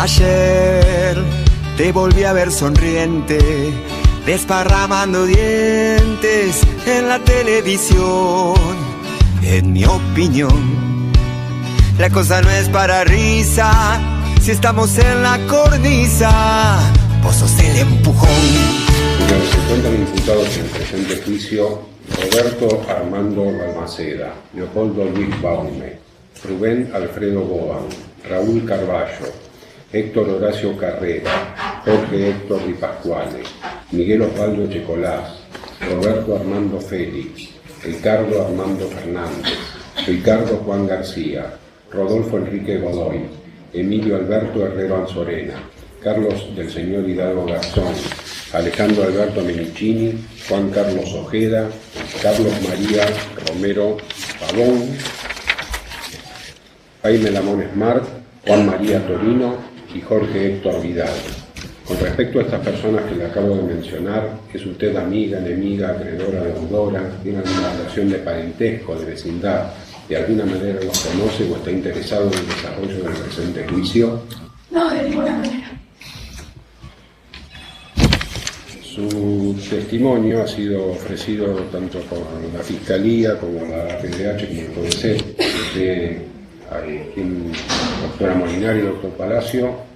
Ayer te volví a ver sonriente, desparramando dientes en la televisión. En mi opinión, la cosa no es para risa. Si estamos en la cornisa, vos sos el empujón. Señores, se encuentran imputados en el presente juicio Roberto Armando Balmaceda, Leopoldo Luis Baume, Rubén Alfredo Boban, Raúl Carballo, Héctor Horacio Carrera, Jorge Héctor Di Pasquale, Miguel Osvaldo Checolás, Roberto Armando Félix, Ricardo Armando Fernández, Ricardo Juan García, Rodolfo Enrique Godoy, Emilio Alberto Herrero Anzorena, Carlos del Señor Hidalgo Garzón, Alejandro Alberto Menicini, Juan Carlos Ojeda, Carlos María Romero Pavón, Jaime Lamón Smart, Juan María Torino y Jorge Héctor Vidal. Con respecto a estas personas que le acabo de mencionar, ¿es usted amiga, enemiga, acreedora, deudora? ¿Tiene alguna relación de parentesco, de vecindad? ¿De alguna manera los conoce o está interesado en el desarrollo del presente juicio? No, de ninguna manera. Su testimonio ha sido ofrecido tanto por la Fiscalía como la PDH como el CODECET, doctora Molinari y doctor Palacio,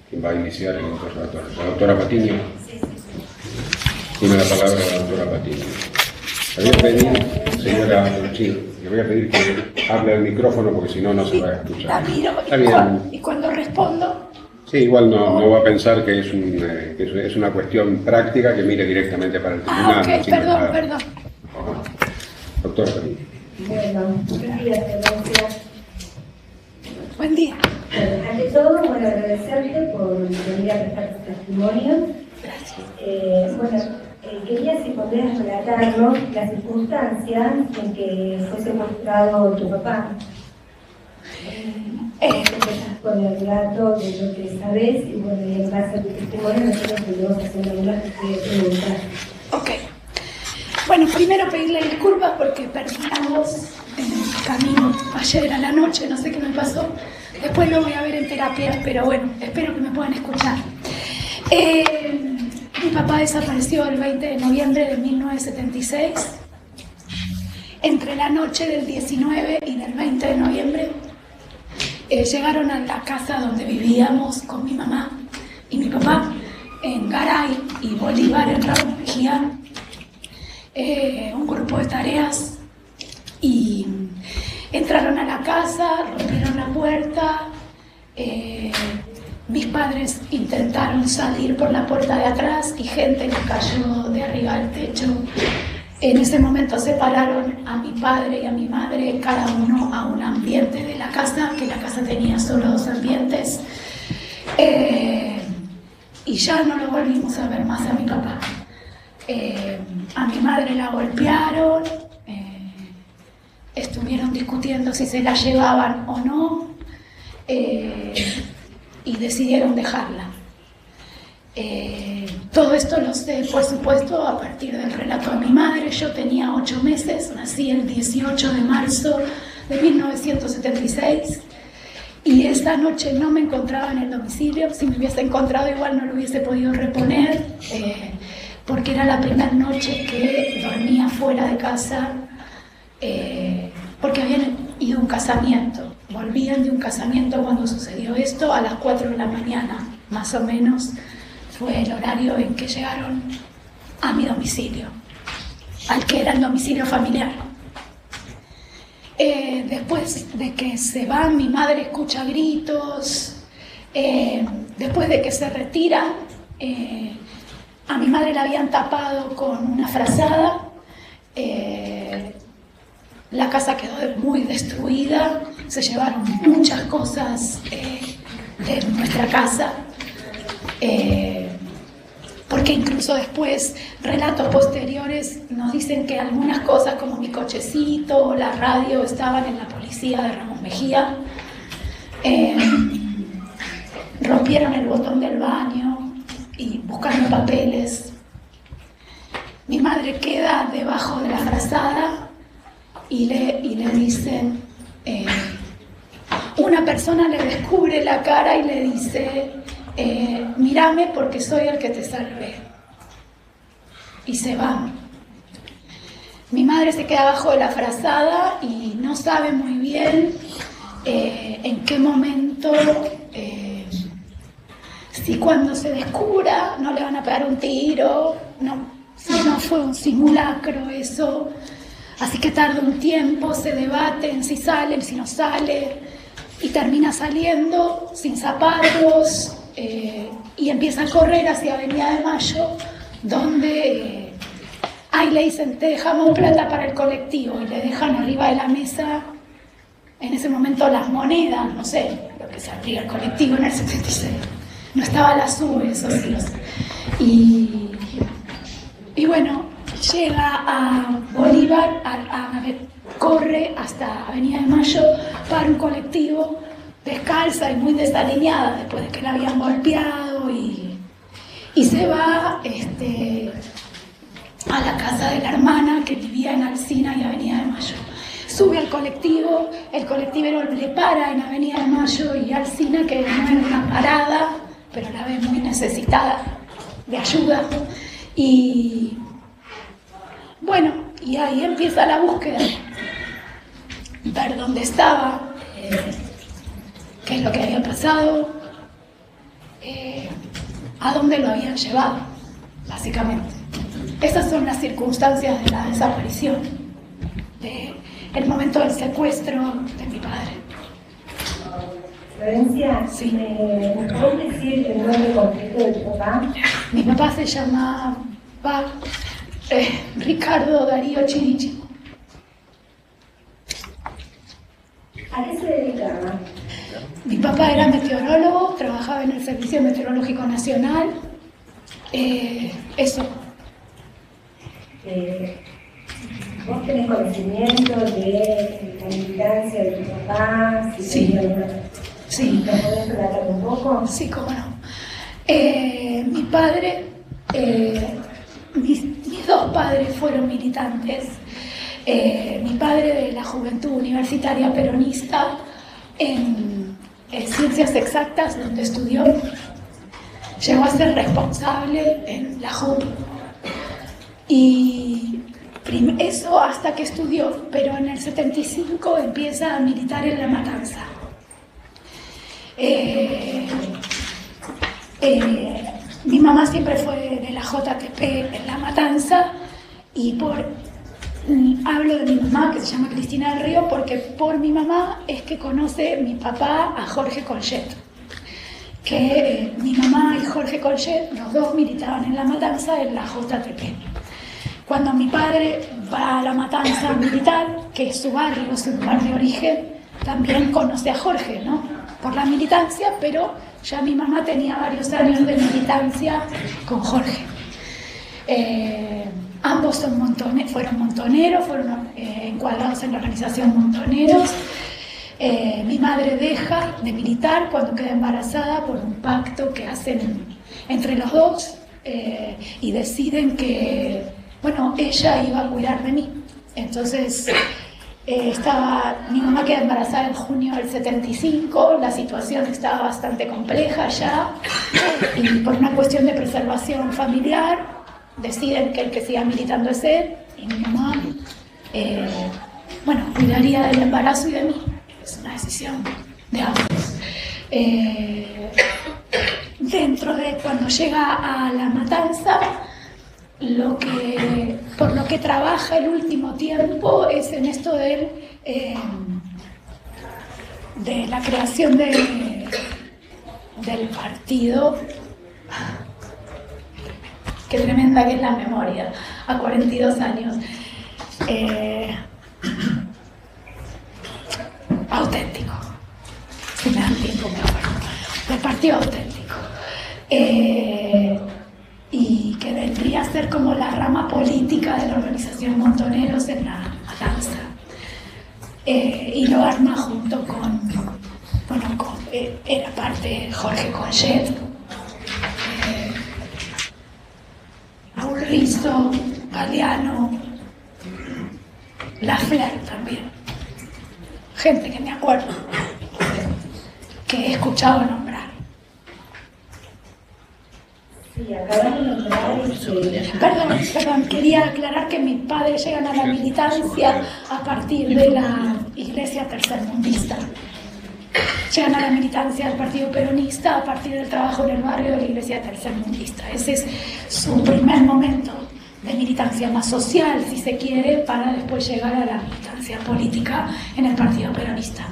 quien va a iniciar el interrogatorio. La doctora Patiño. Tiene la palabra la doctora Patiño. Le voy a pedir, señora Luchín, le voy a pedir que hable al micrófono porque si no, no se va a escuchar. La miro y cuando respondo... Sí, igual no va a pensar que es una cuestión práctica, que mire directamente para el tribunal. Ok, perdón. Doctora Patiño. Bueno, buenos días, gracias. Buen día. Bueno, ante todo, agradecerte por venir a prestar tu testimonio. Gracias. Quería si podrías relatarnos las circunstancias en que fue secuestrado tu papá. Empezás con el relato de lo que sabes y y en base a tu testimonio nosotros podemos hacer algunas preguntas. Ok. Bueno, primero pedirle disculpas porque perdí la voz en el camino ayer a la noche, no sé qué me pasó. Después lo voy a ver en terapia, pero bueno, espero que me puedan escuchar. Mi papá desapareció el 20 de noviembre de 1976. Entre la noche del 19 y del 20 de noviembre llegaron a la casa donde vivíamos con mi mamá y mi papá, en Garay y Bolívar, en Raúl Mejía, un grupo de tareas, y entraron a la casa, rompieron la puerta. Mis padres intentaron salir por la puerta de atrás y gente les cayó de arriba del techo. En ese momento separaron a mi padre y a mi madre, cada uno a un ambiente de la casa, que la casa tenía solo 2 ambientes. Y ya no lo volvimos a ver más a mi papá. A mi madre la golpearon, estuvieron discutiendo si se la llevaban o no, y decidieron dejarla. Todo esto lo sé, por supuesto, a partir del relato de mi madre. Yo tenía 8 meses, nací el 18 de marzo de 1976 y esta noche no me encontraba en el domicilio. Si me hubiese encontrado igual no lo hubiese podido reponer, porque era la primera noche que dormía fuera de casa, porque habían ido a un casamiento. Volvían de un casamiento cuando sucedió esto a las 4 de la mañana, más o menos. Fue el horario en que llegaron a mi domicilio, al que era el domicilio familiar. Después de que se van, mi madre escucha gritos. Después de que se retiran, a mi madre la habían tapado con una frazada. La casa quedó muy destruida, se llevaron muchas cosas de nuestra casa. Porque incluso después, relatos posteriores nos dicen que algunas cosas como mi cochecito o la radio estaban en la policía de Ramos Mejía. Rompieron el botón del baño y buscando papeles. Mi madre queda debajo de la frazada y le dicen, una persona le descubre la cara y le dice, mírame porque soy el que te salvé. Y se va. Mi madre se queda abajo de la frazada y no sabe muy bien en qué momento, si cuando se descubra no le van a pegar un tiro, si no fue un simulacro eso. Así que tarda un tiempo, se debaten si salen, si no sale, y termina saliendo sin zapatos y empieza a correr hacia Avenida de Mayo, donde ahí le dicen, te dejamos plata para el colectivo, y le dejan arriba de la mesa, en ese momento, las monedas, no sé, lo que saldría el colectivo en el 76. No estaba la SUBE, eso sí lo sé. Y bueno, llega a Bolívar, corre hasta Avenida de Mayo para un colectivo, descalza y muy desalineada después de que la habían golpeado, y se va a la casa de la hermana que vivía en Alsina y Avenida de Mayo. Sube al colectivo, el colectivero le para en Avenida de Mayo y Alsina, que no era una parada, pero la ve muy necesitada de ayuda. Y bueno, y ahí empieza la búsqueda, ver dónde estaba, qué es lo que había pasado, a dónde lo habían llevado, básicamente. Esas son las circunstancias de la desaparición, del momento del secuestro de mi padre. Florencia, Sí. ¿me puedes decir el nombre completo de tu papá? Mi papá se llamaba Ricardo Darío Chirichi. ¿A qué se dedicaba? Mi papá era meteorólogo, trabajaba en el Servicio Meteorológico Nacional. Eso. ¿Vos tenés conocimiento de la militancia de tu papá? Sí. Sí. ¿Lo podés relatar un poco? Sí, cómo no. Mi padre, mis dos padres fueron militantes. Mi padre de la Juventud Universitaria Peronista en Ciencias Exactas, donde estudió, llegó a ser responsable en la JUP. Y eso hasta que estudió, pero en el 75 empieza a militar en La Matanza. Mi mamá siempre fue de la JTP en La Matanza, y hablo de mi mamá, que se llama Cristina del Río, porque por mi mamá es que conoce mi papá a Jorge Collet, que mi mamá y Jorge Collet, los dos militaban en La Matanza en la JTP. Cuando mi padre va a La Matanza militar, que es su barrio, su lugar de origen, también conoce a Jorge, ¿no? Por la militancia, pero ya mi mamá tenía varios años de militancia con Jorge. Ambos fueron montoneros, fueron encuadrados en la organización Montoneros. Mi madre deja de militar cuando queda embarazada por un pacto que hacen entre los dos, y deciden que, bueno, ella iba a cuidar de mí. Entonces, mi mamá queda embarazada en junio del 75, la situación estaba bastante compleja ya, y por una cuestión de preservación familiar, deciden que el que siga militando es él, y mi mamá, cuidaría del embarazo y de mí. Es una decisión de ambos. Dentro de cuando llega a La Matanza, por lo que trabaja el último tiempo es en esto de la creación del partido. Qué tremenda que es la memoria, a 42 años. Auténtico. Si me dan tiempo, me acuerdo. Del partido Auténtico. Y que vendría a ser como la rama política de la organización Montoneros en La Matanza. Y lo arma junto era parte Jorge Collet, Raúl Rizzo, Galeano, La Fler también. Gente que me acuerdo. que he escuchado nombrar. Sí, acabamos de nombrar Perdón, quería aclarar que mis padres llegan a la militancia a partir de la iglesia tercermundista. Llegan a la militancia del Partido Peronista a partir del trabajo en el barrio de la iglesia tercermundista. Ese es su primer momento de militancia más social, si se quiere, para después llegar a la militancia política en el Partido Peronista.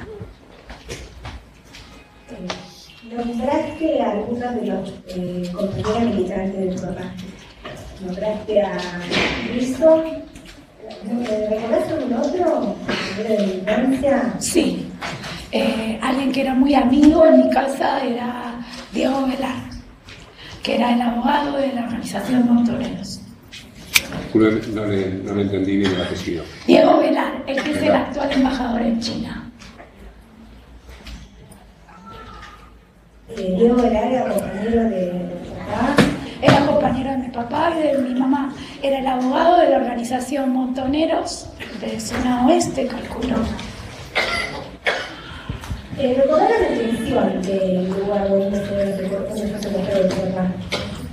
Nombraste a algunos de los compañeros militantes de tu papá. Nombraste a Cristo. ¿Recordás algún otro compañero de militancia? Sí. Alguien que era muy amigo en mi casa era Diego Velar, que era el abogado de la organización Montoneros. No le entendí bien el apellido. Diego Velar, el que es el actual embajador en China. Diego Velar era compañero de tu papá. Era compañero de mi papá y de mi mamá. Era el abogado de la organización Montoneros de zona oeste, calculo. ¿Recordar la dirección del lugar donde se secuestró de tu papá?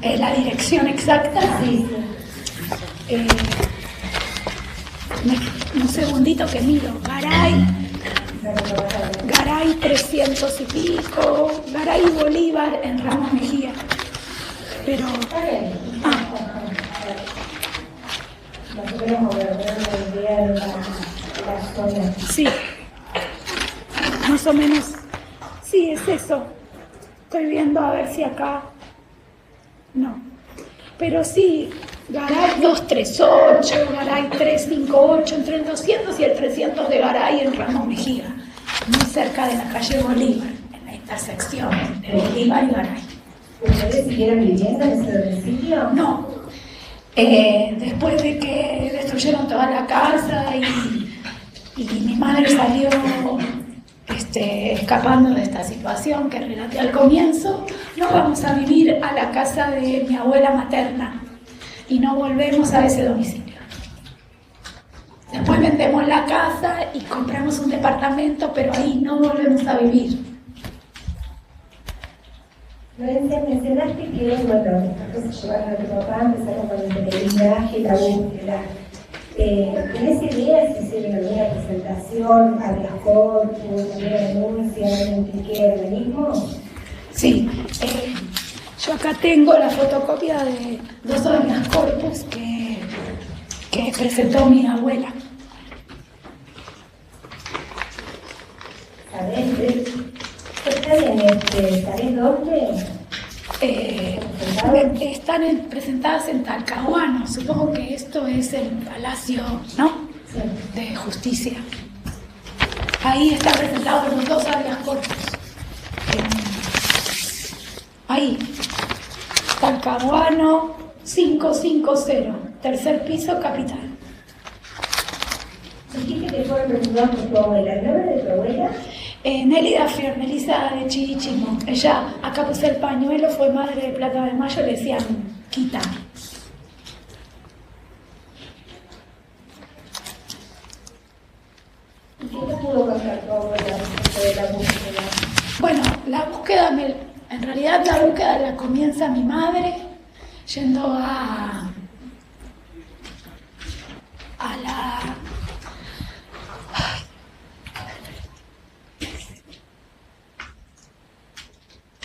La dirección exacta, Sí. Un segundito que miro. Garay 300 y pico, Garay Bolívar en Ramos Mejía. Pero. Nosotros queremos ver una idea de la zona. Sí. Más o menos. Sí, es eso. Estoy viendo a ver si acá. No. Pero sí, Garay 238, Garay 358, entre el 200 y el 300 de Garay en Ramos Mejía, muy cerca de la calle Bolívar, en la intersección de Bolívar y Garay. ¿Ustedes siguieron viviendo en ese domicilio? No. Después de que destruyeron toda la casa y mi madre salió escapando de esta situación que relaté al comienzo, nos vamos a vivir a la casa de mi abuela materna y no volvemos a ese domicilio. Después vendemos la casa y compramos un departamento, pero ahí no volvemos a vivir. Mencionaste que, bueno, después se llevaron a tu papá, empezaron con el peregrinaje, la búsqueda. ¿Tenés idea si hicieron alguna presentación, había corpus, alguna denuncia, alguien que quiera el organismo? Sí, yo acá tengo la fotocopia de 2 habeas corpus que presentó mi abuela. ¿Sabés? ¿Está bien? ¿Sabés dónde? Están presentadas en Talcahuano. Supongo que esto es el Palacio, ¿no? Sí. De Justicia. Ahí están presentados los 2 habeas corpus. Ahí. Talcahuano 550, tercer piso, Capital. Dijiste que fueron presentados por tu abuela. ¿El nombre de tu abuela? Nélida Fiornelisa de Chirichimo. Ella, acá puse el pañuelo, fue madre de Plata de Mayo, le decían Quita. ¿Y qué te pudo contar tu abuela respecto de la búsqueda? Bueno, la búsqueda, en realidad la búsqueda la comienza mi madre yendo a la...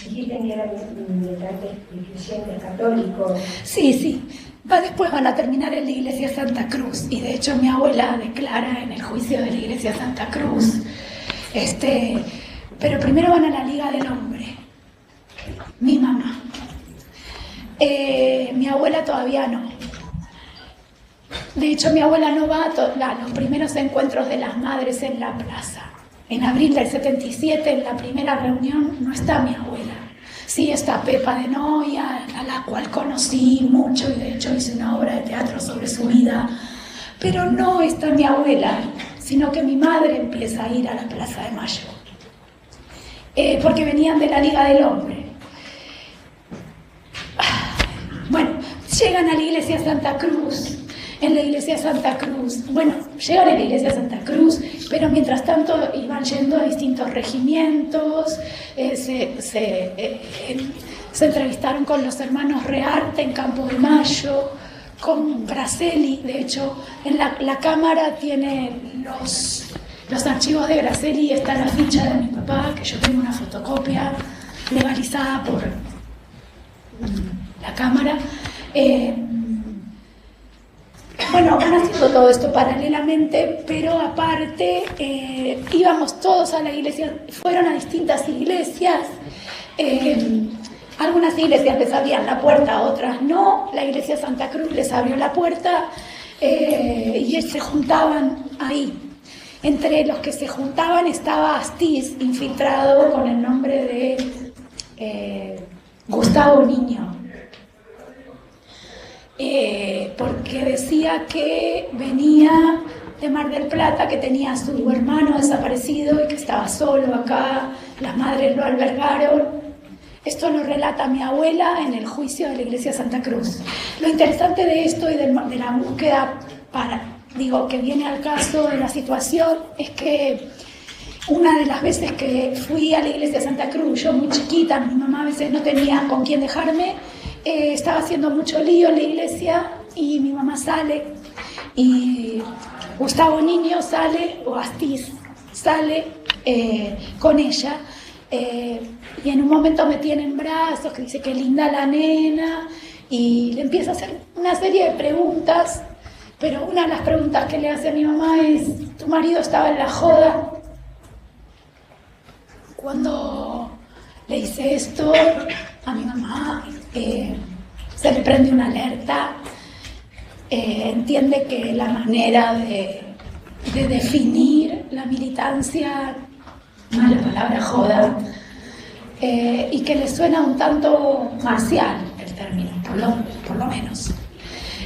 Dijiste que eran militantes creyentes católicos. Sí. Después van a terminar en la iglesia Santa Cruz. Y de hecho mi abuela declara en el juicio de la iglesia Santa Cruz. Pero primero van a la Liga del Hombre. Mi mamá. Mi abuela todavía no. De hecho mi abuela no va a los primeros encuentros de las madres en la plaza. En abril del 77, en la primera reunión, no está mi abuela. Sí está Pepa de Noia, a la cual conocí mucho y de hecho hice una obra de teatro sobre su vida. Pero no está mi abuela, sino que mi madre empieza a ir a la Plaza de Mayo. Porque venían de la Liga del Hombre. Bueno, llegan a la iglesia Santa Cruz en la iglesia de Santa Cruz. Bueno, llegan a la iglesia de Santa Cruz, pero mientras tanto iban yendo a distintos regimientos, se entrevistaron con los hermanos Rearte en Campo de Mayo, con Gracelli. De hecho, en la cámara tiene los archivos de Gracelli, está la ficha de mi papá, que yo tengo una fotocopia legalizada por la cámara. Bueno, van haciendo todo esto paralelamente, pero aparte íbamos todos a la iglesia, fueron a distintas iglesias. Algunas iglesias les abrían la puerta, otras no. La iglesia de Santa Cruz les abrió la puerta y se juntaban ahí. Entre los que se juntaban estaba Astiz, infiltrado con el nombre de Gustavo Niño. Porque decía que venía de Mar del Plata, que tenía a su hermano desaparecido y que estaba solo acá, las madres lo albergaron. Esto lo relata mi abuela en el juicio de la iglesia de Santa Cruz. Lo interesante de esto y de la búsqueda que viene al caso de la situación es que una de las veces que fui a la iglesia de Santa Cruz, yo muy chiquita, mi mamá a veces no tenía con quién dejarme, estaba haciendo mucho lío en la iglesia y mi mamá sale y Gustavo Niño sale, o Astiz sale con ella, y en un momento me tiene en brazos, que dice que linda la nena, y le empieza a hacer una serie de preguntas, pero una de las preguntas que le hace a mi mamá es: ¿tu marido estaba en la joda? Cuando le dice esto a mi mamá, se le prende una alerta, entiende que la manera de definir la militancia, mala palabra, joda, y que le suena un tanto marcial el término, por lo menos.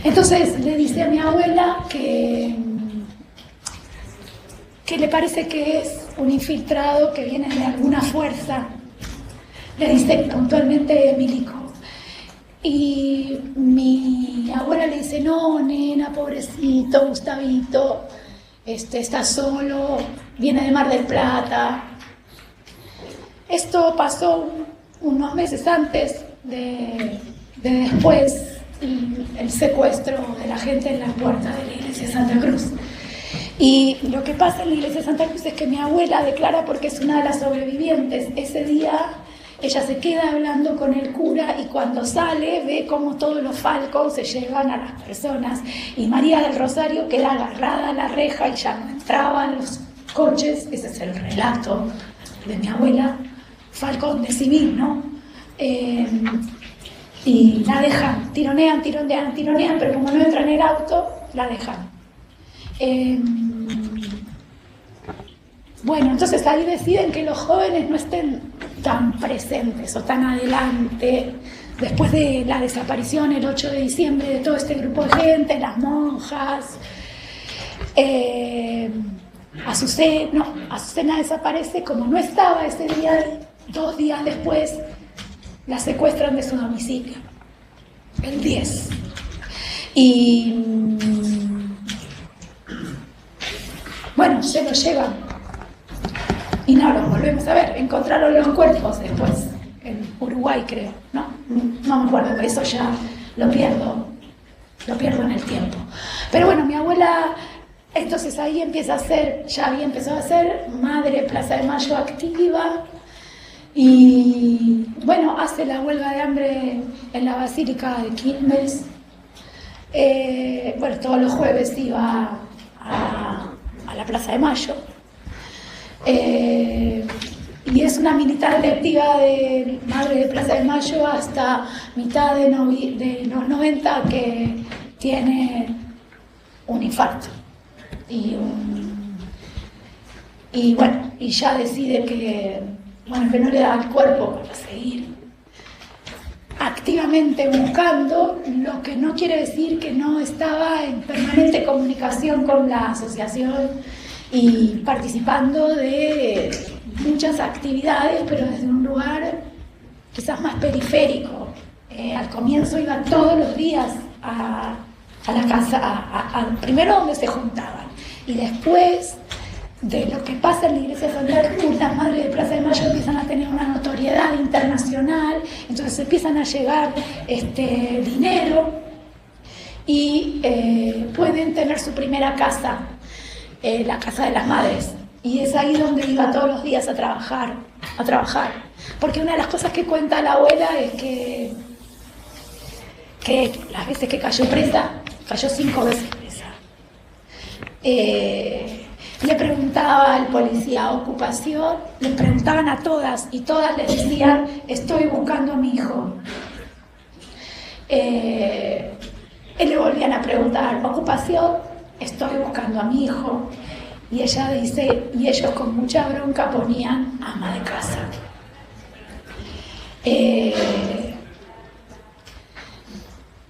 Entonces le dice a mi abuela que le parece que es un infiltrado que viene de alguna fuerza. Le dice puntualmente milico. Y mi abuela le dice: no, nena, pobrecito, Gustavito, está solo, viene de Mar del Plata. Esto pasó unos meses antes de después el secuestro de la gente en la puerta de la iglesia de Santa Cruz. Y lo que pasa en la iglesia de Santa Cruz es que mi abuela declara, porque es una de las sobrevivientes, ese día ella se queda hablando con el cura y cuando sale ve cómo todos los falcos se llevan a las personas y María del Rosario queda agarrada a la reja y ya no entraban los coches. Ese es el relato de mi abuela, falcón de civil, ¿no? Y la dejan, tironean, pero como no entran en el auto, la dejan. Bueno, entonces ahí deciden que los jóvenes no estén tan presentes o tan adelante. Después de la desaparición el 8 de diciembre de todo este grupo de gente, las monjas, Azucena desaparece. Como no estaba ese día, 2 días después la secuestran de su domicilio, el 10. Y bueno, se lo llevan y no los volvemos a ver. Encontraron los cuerpos después en Uruguay, creo, no me acuerdo, eso ya lo pierdo en el tiempo. Pero bueno, mi abuela entonces ahí había empezado a ser madre Plaza de Mayo activa. Y bueno, hace la huelga de hambre en la Basílica de Quilmes. Bueno, todos los jueves iba a la Plaza de Mayo. Y es una militante activa de madre de Plaza de Mayo hasta mitad de los 90, que tiene un infarto. Y bueno, y ya decide que no le da el cuerpo para seguir activamente buscando, lo que no quiere decir que no estaba en permanente comunicación con la asociación y participando de muchas actividades, pero desde un lugar quizás más periférico. Al comienzo iba todos los días a a la casa, primero donde se juntaban, y después de lo que pasa en la iglesia de Santa Cruz, las madres de Plaza de Mayo empiezan a tener una notoriedad internacional, entonces empiezan a llegar dinero y pueden tener su primera casa, la casa de las madres, y es ahí donde iba todos los días a trabajar, porque una de las cosas que cuenta la abuela es que las veces que cayó presa, cayó 5 veces presa. Le preguntaba al policía ocupación, les preguntaban a todas y todas les decían, estoy buscando a mi hijo. Él le volvían a preguntar, ocupación, estoy buscando a mi hijo. Y ella dice, y ellos con mucha bronca ponían ama de casa.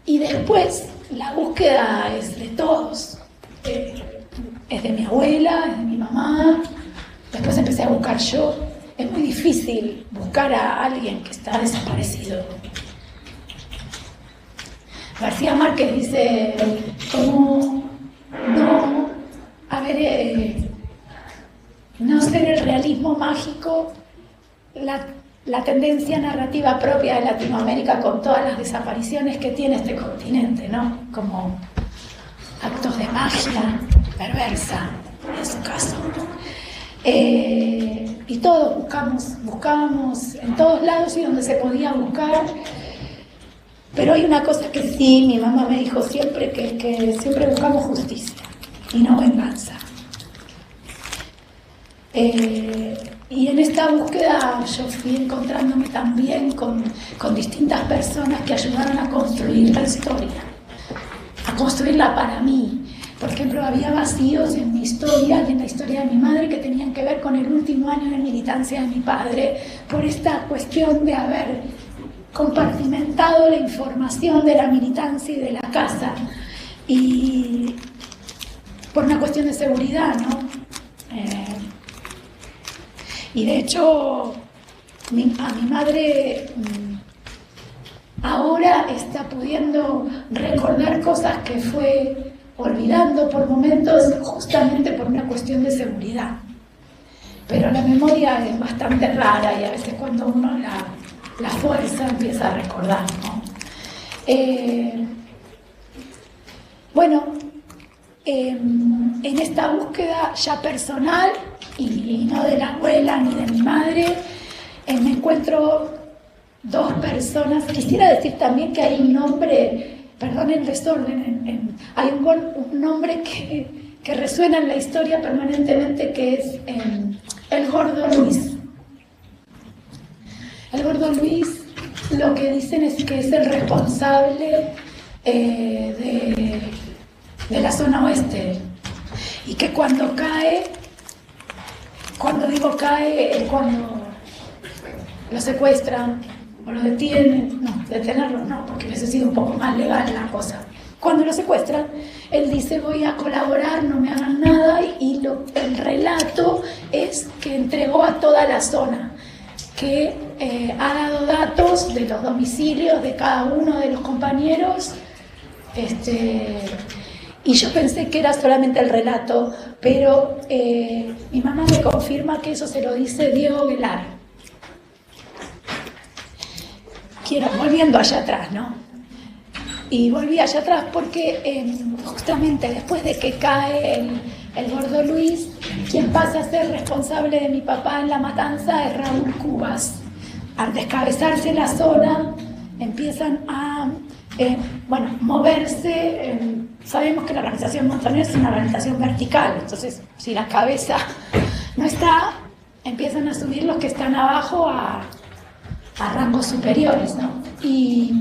Y después la búsqueda es de todos. Es de mi abuela, es de mi mamá, después empecé a buscar yo. Es muy difícil buscar a alguien que está desaparecido. García Márquez dice, como no ser el realismo mágico, la tendencia narrativa propia de Latinoamérica con todas las desapariciones que tiene este continente, ¿no? Como actos de magia perversa, en su caso. Y todos buscábamos en todos lados y donde se podía buscar. Pero hay una cosa que sí, mi mamá me dijo siempre, que siempre buscamos justicia y no venganza. Y en esta búsqueda yo fui encontrándome también con distintas personas que ayudaron a construir la historia, a construirla para mí. Por ejemplo, había vacíos en mi historia y en la historia de mi madre que tenían que ver con el último año de militancia de mi padre, por esta cuestión de haber compartimentado la información de la militancia y de la casa, y por una cuestión de seguridad, ¿no? Y de hecho, a mi madre ahora está pudiendo recordar cosas que fue olvidando por momentos, justamente por una cuestión de seguridad. Pero la memoria es bastante rara y a veces cuando uno la fuerza empieza a recordar, ¿no? En esta búsqueda ya personal y no de la abuela ni de mi madre, me encuentro 2 personas. Quisiera decir también que hay un nombre, perdón el desorden, hay un nombre que resuena en la historia permanentemente, que es el Gordo Luis. El Gordo Luis, lo que dicen es que es el responsable de la zona oeste, y que cuando cae, cuando digo cae, es cuando lo secuestran o lo detienen, no, detenerlo no, porque hubiese sido un poco más legal la cosa. Cuando lo secuestran, él dice, voy a colaborar, no me hagan nada, y el relato es que entregó a toda la zona, que ha dado datos de los domicilios de cada uno de los compañeros, y yo pensé que era solamente el relato, pero mi mamá me confirma que eso se lo dice Diego Velar. Volviendo allá atrás, ¿no? Y volví allá atrás porque justamente después de que cae el Gordo Luis, quien pasa a ser responsable de mi papá en la matanza es Raúl Cubas. Al descabezarse la zona, empiezan a moverse. Sabemos que la organización montonera es una organización vertical, entonces si la cabeza no está, empiezan a subir los que están abajo a rangos superiores, ¿no? Y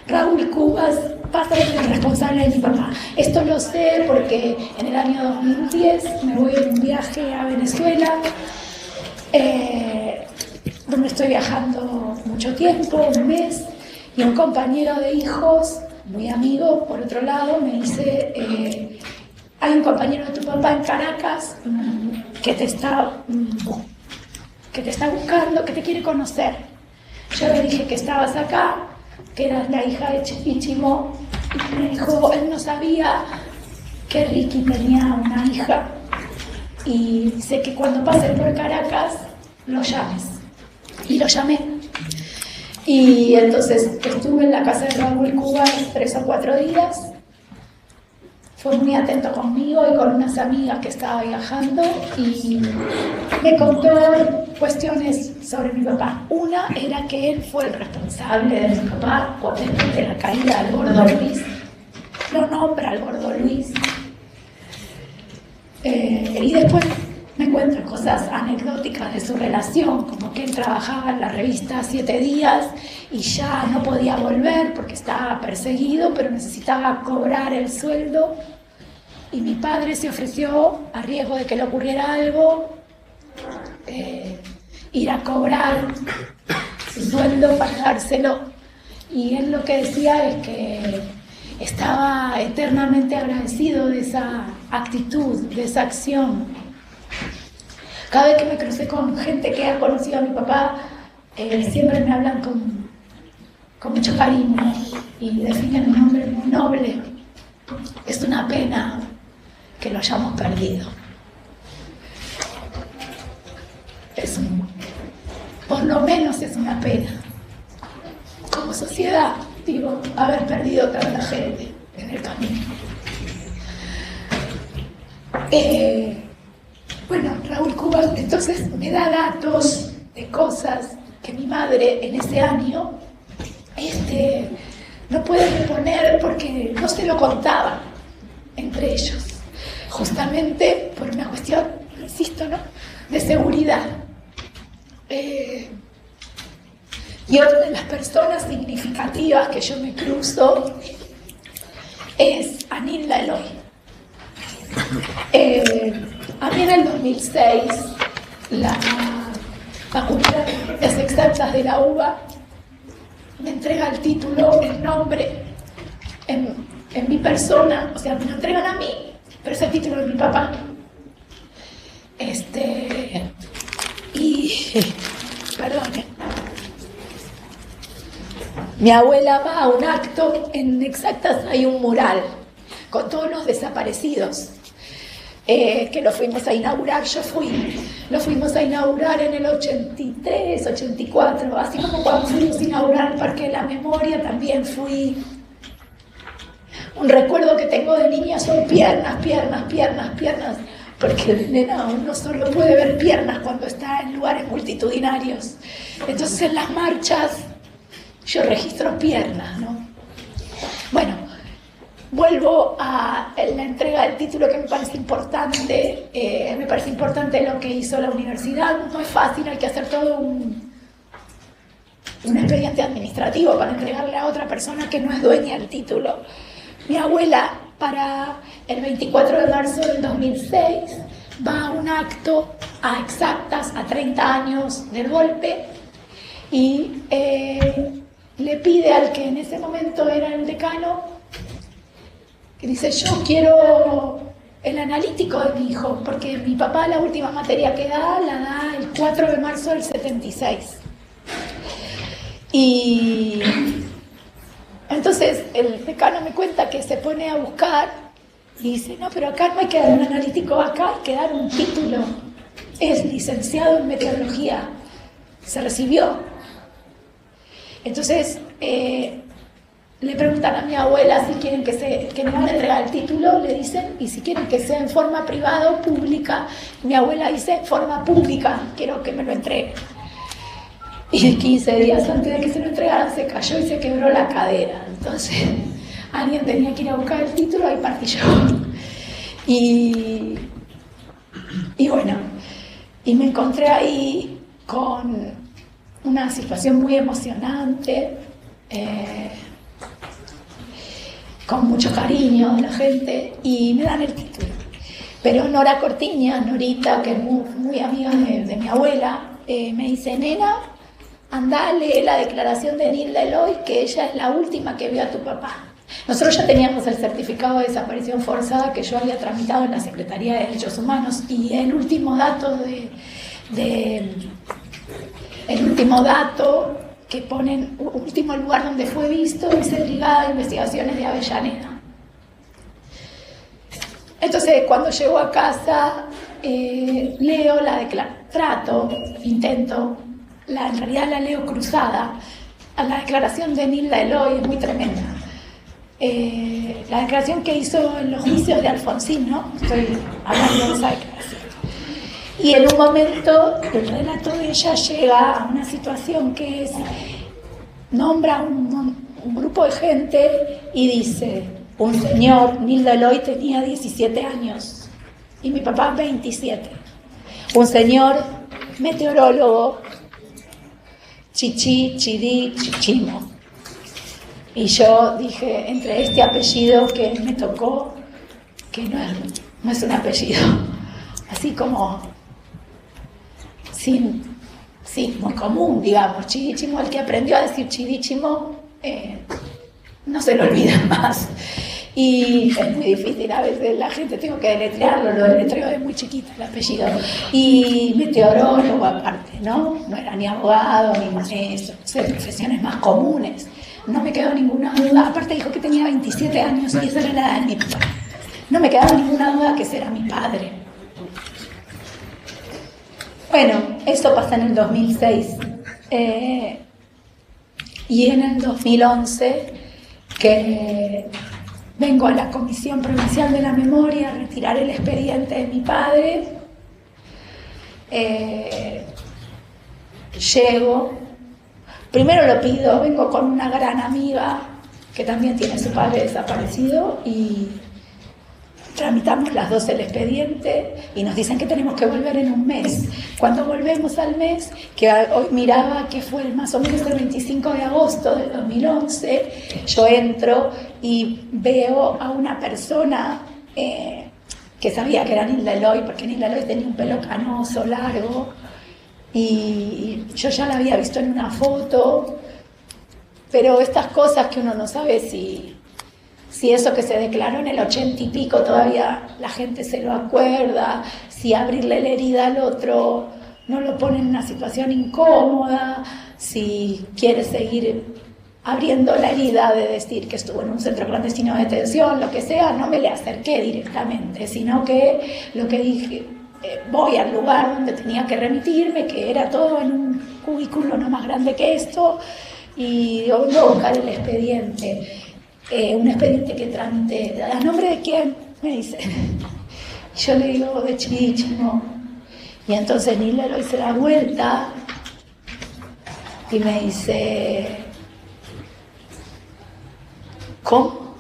Raúl Cubas pasa a ser el responsable de mi papá. Esto lo sé porque en el año 2010 me voy en un viaje a Venezuela, donde estoy viajando mucho tiempo, un mes, y un compañero de hijos, muy amigo, por otro lado, me dice, hay un compañero de tu papá en Caracas que te está buscando, que te quiere conocer. Yo le dije que estabas acá, que eras la hija de Ichimó, Y me dijo, él no sabía que Ricky tenía una hija y dice que cuando pases por Caracas lo llames. Y lo llamé. Y entonces estuve en la casa de Raúl Cubas 3 o 4 días. Fue muy atento conmigo y con unas amigas que estaba viajando y me contó cuestiones sobre mi papá. Una era que él fue el responsable de mi papá de la caída del gordo Luis. Lo nombra al gordo Luis. Y después me cuenta cosas anecdóticas de su relación, como que él trabajaba en la revista 7 días y ya no podía volver porque estaba perseguido, pero necesitaba cobrar el sueldo. Y mi padre se ofreció, a riesgo de que le ocurriera algo, ir a cobrar su sueldo para dárselo. Y él lo que decía es que estaba eternamente agradecido de esa actitud, de esa acción. Cada vez que me crucé con gente que ha conocido a mi papá, siempre me hablan con mucho cariño y definen un hombre muy noble. Es una pena que lo hayamos perdido. Por lo menos es una pena. Como sociedad, digo, haber perdido tanta gente en el camino. Bueno, Raúl Cubas entonces me da datos de cosas que mi madre en ese año no puede reponer porque no se lo contaban entre ellos, justamente por una cuestión, insisto, ¿no?, de seguridad. Y otra de las personas significativas que yo me cruzo es Anilda Eloy. A mí en el 2006, la Facultad de Ciencias Exactas de la UBA me entrega el título, el nombre, en mi persona, o sea, me lo entregan a mí, pero es el título de mi papá. Perdón. Mi abuela va a un acto, en Exactas hay un mural con todos los desaparecidos, que lo fuimos a inaugurar, lo fuimos a inaugurar en el 83, 84, así como cuando fuimos a inaugurar el Parque de la Memoria, también fui. Un recuerdo que tengo de niña son piernas, porque el nena uno solo puede ver piernas cuando está en lugares multitudinarios. Entonces en las marchas yo registro piernas, ¿no? Bueno, vuelvo a la entrega del título, que me parece importante. Me parece importante lo que hizo la universidad. No es fácil, hay que hacer todo un expediente administrativo para entregarle a otra persona que no es dueña del título. Mi abuela, para el 24 de marzo del 2006, va a un acto a Exactas, a 30 años del golpe, y le pide al que en ese momento era el decano, que dice: yo quiero el analítico de mi hijo, porque mi papá la última materia que da, la da el 4 de marzo del 76. Y entonces el decano me cuenta que se pone a buscar y dice: no, pero acá no hay que dar un analítico, acá hay que dar un título. Es licenciado en meteorología, se recibió. Entonces le preguntan a mi abuela si quieren que me van a entregar el título, le dicen, y si quieren que sea en forma privada o pública. Mi abuela dice: forma pública, quiero que me lo entreguen. Y 15 días antes de que se lo entregaran se cayó y se quebró la cadera. Entonces alguien tenía que ir a buscar el título, ahí partí yo. Y bueno, y me encontré ahí con una situación muy emocionante, con mucho cariño de la gente, y me dan el título. Pero Nora Cortiña, Norita, que es muy amiga de mi abuela, me dice: nena, andá a leer la declaración de Anilda Eloy, que ella es la última que vio a tu papá. Nosotros ya teníamos el certificado de desaparición forzada que yo había tramitado en la Secretaría de Derechos Humanos, y el último dato que ponen último lugar donde fue visto, dice Brigada de Investigaciones de Avellaneda. Entonces, cuando llego a casa, leo en realidad la leo cruzada. La declaración de Nilda Eloy es muy tremenda. La declaración que hizo en los juicios de Alfonsín, ¿no? Estoy hablando de esa declaración. Y en un momento el relato de ella llega a una situación que es, nombra un grupo de gente y dice, un señor, Nilda Eloy tenía 17 años y mi papá 27. Un señor meteorólogo, Chichi, Chidí, Chichimo. Y yo dije, entre este apellido que me tocó, que no es un apellido, así como muy común, digamos, Chidichimo, el que aprendió a decir Chidichimo, no se lo olvida más. Y es muy difícil, a veces la gente tengo que deletrearlo, lo deletreo de muy chiquita el apellido. Y meteorólogo aparte, ¿no? No era ni abogado, ni maestro, profesiones más comunes. No me quedó ninguna duda, aparte dijo que tenía 27 años y esa era la edad de mi papá. No me quedaba ninguna duda que ese era mi padre. Bueno, eso pasa en el 2006. Y en el 2011, que vengo a la Comisión Provincial de la Memoria a retirar el expediente de mi padre, llego, primero lo pido, vengo con una gran amiga que también tiene su padre desaparecido y tramitamos las dos el expediente y nos dicen que tenemos que volver en un mes. Cuando volvemos al mes, que hoy miraba que fue más o menos el 25 de agosto del 2011, yo entro y veo a una persona que sabía que era Nilda Eloy, porque Nilda Eloy tenía un pelo canoso, largo, y yo ya la había visto en una foto, pero estas cosas que uno no sabe si eso que se declaró en el 80 y pico todavía la gente se lo acuerda, si abrirle la herida al otro no lo pone en una situación incómoda, si quiere seguir abriendo la herida de decir que estuvo en un centro clandestino de detención, lo que sea, no me le acerqué directamente, sino que lo que dije, voy al lugar donde tenía que remitirme, que era todo en un cubículo no más grande que esto, y digo, voy a buscar el expediente. Un expediente que tramité. ¿A nombre de quién? Me dice. Yo le digo, de Chidichimo. Y entonces Nilda Eloy se da vuelta y me dice, ¿cómo?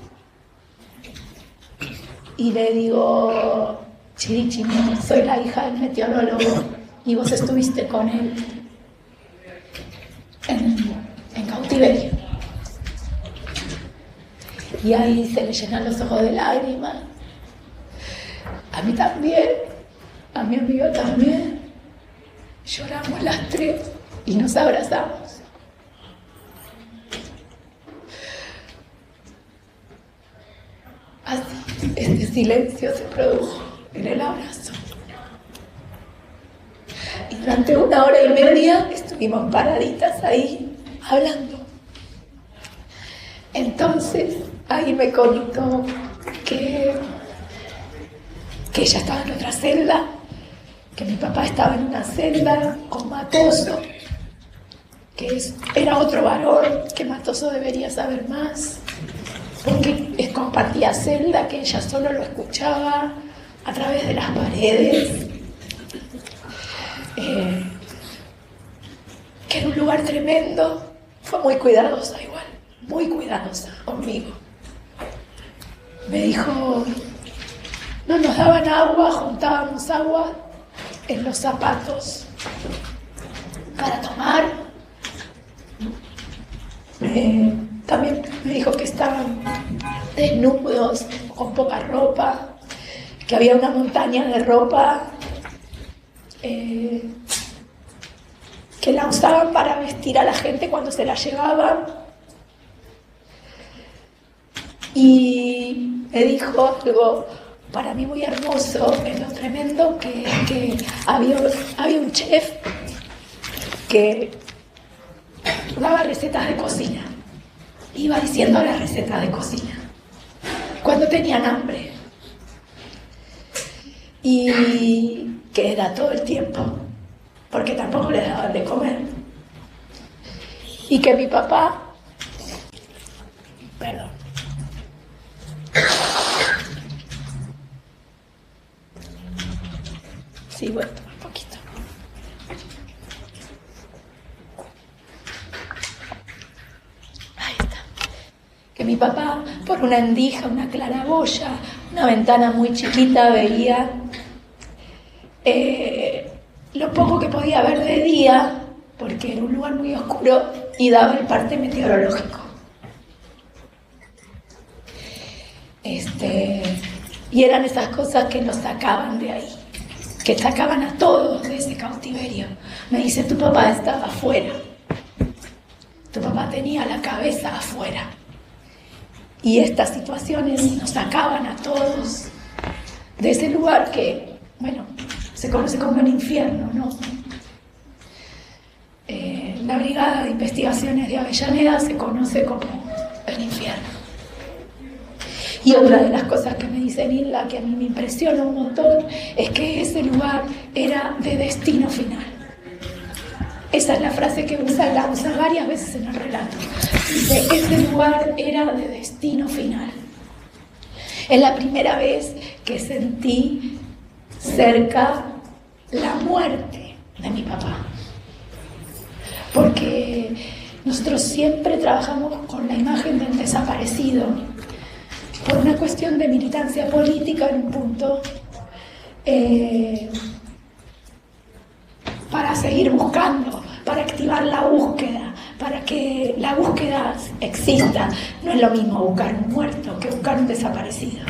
Y le digo, Chidichimo, soy la hija del meteorólogo y vos estuviste con él en cautiverio. Y ahí se le llenan los ojos de lágrimas. A mí también, a mi amigo también. Lloramos las tres y nos abrazamos. Así, este silencio se produjo en el abrazo. Y durante 1 hora y media estuvimos paraditas ahí, hablando. Entonces, ahí me contó que ella estaba en otra celda, que mi papá estaba en una celda con Matoso, que era otro varón, que Matoso debería saber más, porque compartía celda, que ella solo lo escuchaba a través de las paredes, que era un lugar tremendo. Fue muy cuidadosa igual, muy cuidadosa conmigo. Me dijo, no nos daban agua, juntábamos agua en los zapatos para tomar. También me dijo que estaban desnudos, con poca ropa, que había una montaña de ropa que la usaban para vestir a la gente cuando se la llevaban. Y me dijo algo para mí muy hermoso, en lo tremendo, que había un chef que daba recetas de cocina. Iba diciendo las recetas de cocina cuando tenían hambre. Y que era todo el tiempo, porque tampoco les daban de comer. Y que mi papá, perdón, sí, voy a tomar un poquito. Ahí está. Que mi papá, por una endija, una claraboya, una ventana muy chiquita, veía lo poco que podía ver de día, porque era un lugar muy oscuro y daba el parte meteorológico. Y eran esas cosas que nos sacaban de ahí, que sacaban a todos de ese cautiverio. Me dice, tu papá estaba afuera, tu papá tenía la cabeza afuera. Y estas situaciones nos sacaban a todos de ese lugar que, bueno, se conoce como el infierno, ¿no? La Brigada de Investigaciones de Avellaneda se conoce como el infierno. Y otra de las cosas que me dice Nilda, que a mí me impresiona un montón, es que ese lugar era de destino final. Esa es la frase que la usa varias veces en el relato. Dice, ese lugar era de destino final. Es la primera vez que sentí cerca la muerte de mi papá. Porque nosotros siempre trabajamos con la imagen del desaparecido, por una cuestión de militancia política en un punto, para seguir buscando, para activar la búsqueda, para que la búsqueda exista. No es lo mismo buscar un muerto que buscar un desaparecido.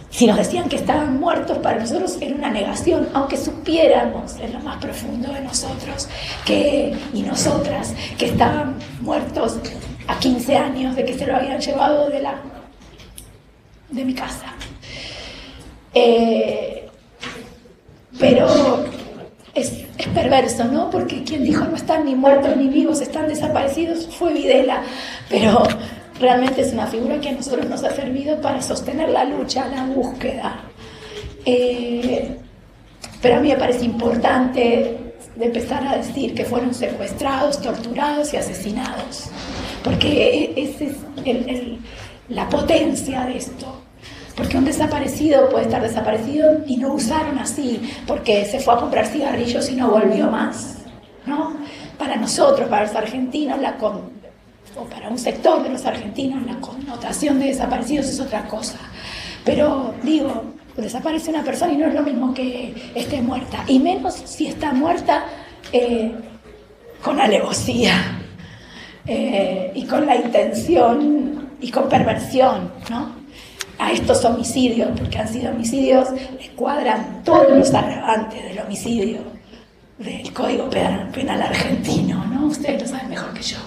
Si nos decían que estaban muertos, para nosotros era una negación, aunque supiéramos en lo más profundo de nosotros y nosotras que estaban muertos a 15 años de que se lo habían llevado de mi casa. Pero es perverso, ¿no? Porque quien dijo no están ni muertos ni vivos, están desaparecidos, fue Videla. Pero realmente es una figura que a nosotros nos ha servido para sostener la lucha, la búsqueda. Pero a mí me parece importante de empezar a decir que fueron secuestrados, torturados y asesinados. Porque esa es la potencia de esto. Porque un desaparecido puede estar desaparecido y no usaron así, porque se fue a comprar cigarrillos y no volvió más, ¿no? Para nosotros, para los argentinos, o para un sector de los argentinos, la connotación de desaparecidos es otra cosa. Pero, digo, desaparece una persona y no es lo mismo que esté muerta, y menos si está muerta con alevosía, y con la intención, y con perversión, ¿no? A estos homicidios, porque han sido homicidios, les cuadran todos los agravantes del homicidio del Código Penal argentino, ¿no? Ustedes lo saben mejor que yo.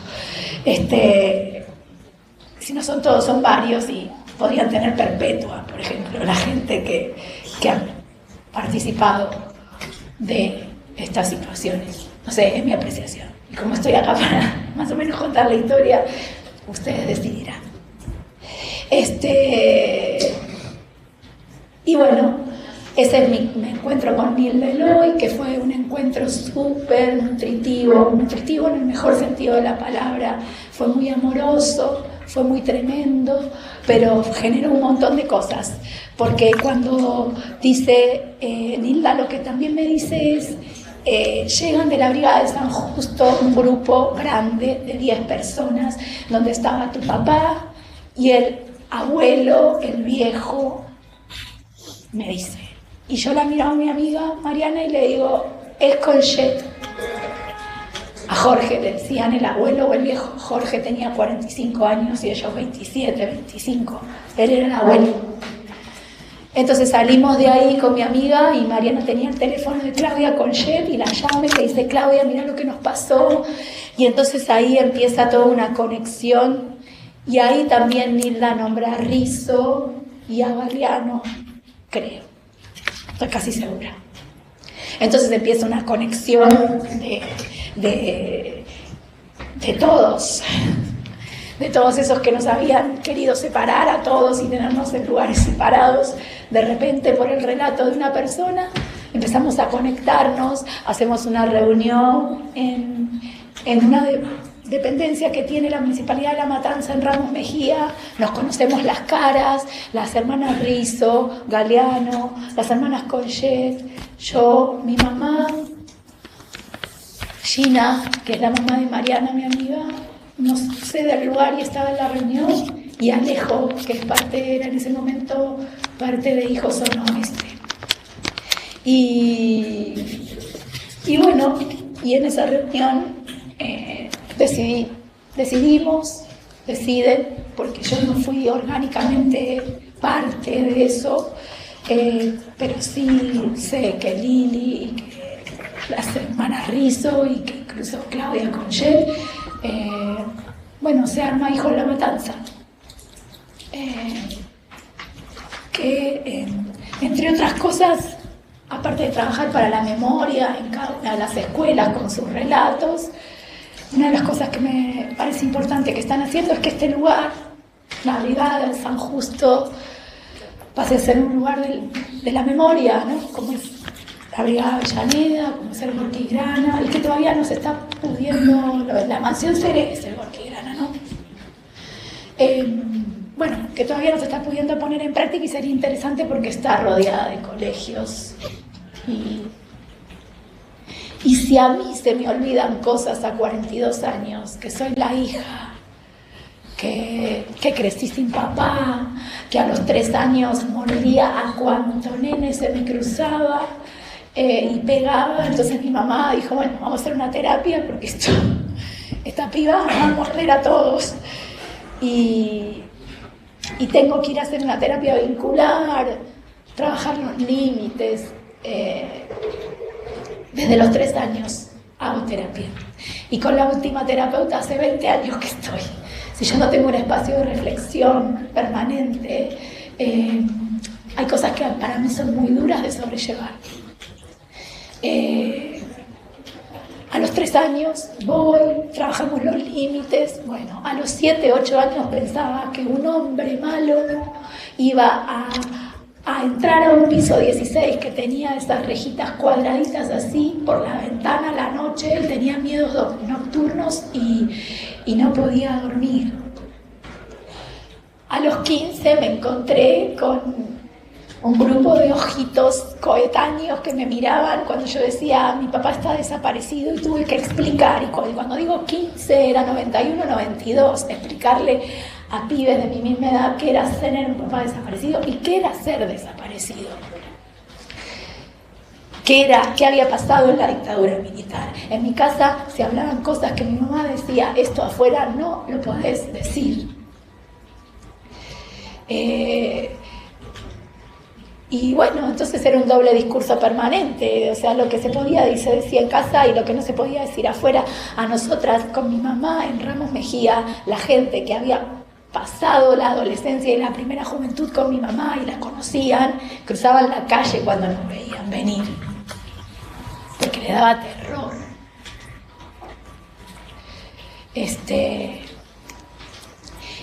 Si no son todos, son varios y podrían tener perpetua, por ejemplo, la gente que ha participado de estas situaciones. No sé, es mi apreciación. Y como estoy acá para más o menos contar la historia, ustedes decidirán. Y bueno, ese es mi encuentro con Nilda Eloy, que fue un encuentro súper nutritivo en el mejor sentido de la palabra. Fue muy amoroso, fue muy tremendo, pero generó un montón de cosas. Porque cuando dice Nilda, lo que también me dice es, llegan de la Brigada de San Justo un grupo grande de 10 personas, donde estaba tu papá y el abuelo, el viejo, me dice. Y yo la miro a mi amiga Mariana y le digo, es Colchet. A Jorge le decían el abuelo o el viejo. Jorge tenía 45 años y ellos 27, 25. Él era el abuelo. Entonces salimos de ahí con mi amiga y Mariana tenía el teléfono de Claudia Colchet y la llama y le dice, Claudia, mira lo que nos pasó. Y entonces ahí empieza toda una conexión. Y ahí también Nilda nombra a Rizzo y a Barriano, creo. Estoy casi segura. Entonces empieza una conexión de todos esos que nos habían querido separar a todos y tenernos en lugares separados. De repente, por el relato de una persona, empezamos a conectarnos, hacemos una reunión en una dependencia que tiene la Municipalidad de La Matanza en Ramos Mejía. Nos conocemos las caras, las hermanas Rizzo, Galeano, las hermanas Collet, yo, mi mamá, Gina, que es la mamá de Mariana, mi amiga, nos cede al lugar y estaba en la reunión, y Alejo, que era en ese momento parte de Hijos Son Oeste. Y bueno, y en esa reunión deciden, porque yo no fui orgánicamente parte de eso, pero sí sé que Lili, que las hermanas Rizzo y que incluso Claudia Conchel, se arma Hijos La Matanza. Que entre otras cosas, aparte de trabajar para la memoria en cada una de las escuelas con sus relatos, una de las cosas que me parece importante que están haciendo es que este lugar, la brigada del San Justo, pase a ser un lugar de la memoria, ¿no? Como es la brigada Avellaneda, como es el Gorquigrana, y que todavía no se está pudiendo, la mansión Seré es el Gorquigrana, ¿no? Que todavía no se está pudiendo poner en práctica, y sería interesante porque está rodeada de colegios. Y si a mí se me olvidan cosas a 42 años, que soy la hija, que crecí sin papá, que a los 3 años mordía a cuanto nene se me cruzaba y pegaba, entonces mi mamá dijo, bueno, vamos a hacer una terapia porque esta piba va a morder a todos. Y tengo que ir a hacer una terapia vincular, trabajar los límites. Desde los 3 años hago terapia. Y con la última terapeuta hace 20 años que estoy. Si yo no tengo un espacio de reflexión permanente, hay cosas que para mí son muy duras de sobrellevar. A los 3 años trabajamos los límites. Bueno, a los 7, 8 años pensaba que un hombre malo iba a entrar a un piso 16 que tenía esas rejitas cuadraditas así por la ventana a la noche. Él tenía miedos nocturnos y no podía dormir. A los 15 me encontré con un grupo de ojitos coetáneos que me miraban cuando yo decía, mi papá está desaparecido, y tuve que explicar, y cuando digo 15 era 91, 92, explicarle a pibes de mi misma edad qué era tener un papá desaparecido y qué era ser desaparecido. ¿Qué había pasado en la dictadura militar? En mi casa se hablaban cosas que mi mamá decía, esto afuera no lo podés decir. Y bueno, entonces era un doble discurso permanente, o sea, lo que se podía y se decía en casa y lo que no se podía decir afuera. A nosotras, con mi mamá en Ramos Mejía, la gente que había pasado la adolescencia y la primera juventud con mi mamá y la conocían, cruzaban la calle cuando nos veían venir, porque le daba terror.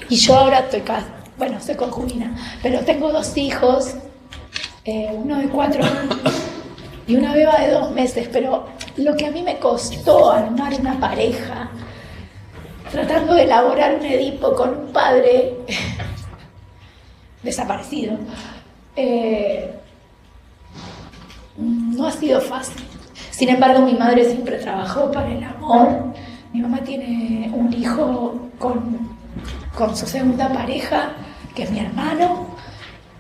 Y yo ahora soy concubina, pero tengo 2 hijos, uno de 4 años y una beba de 2 meses, pero lo que a mí me costó armar una pareja, tratando de elaborar un Edipo con un padre desaparecido, no ha sido fácil. Sin embargo, mi madre siempre trabajó para el amor. Mi mamá tiene un hijo con su segunda pareja, que es mi hermano,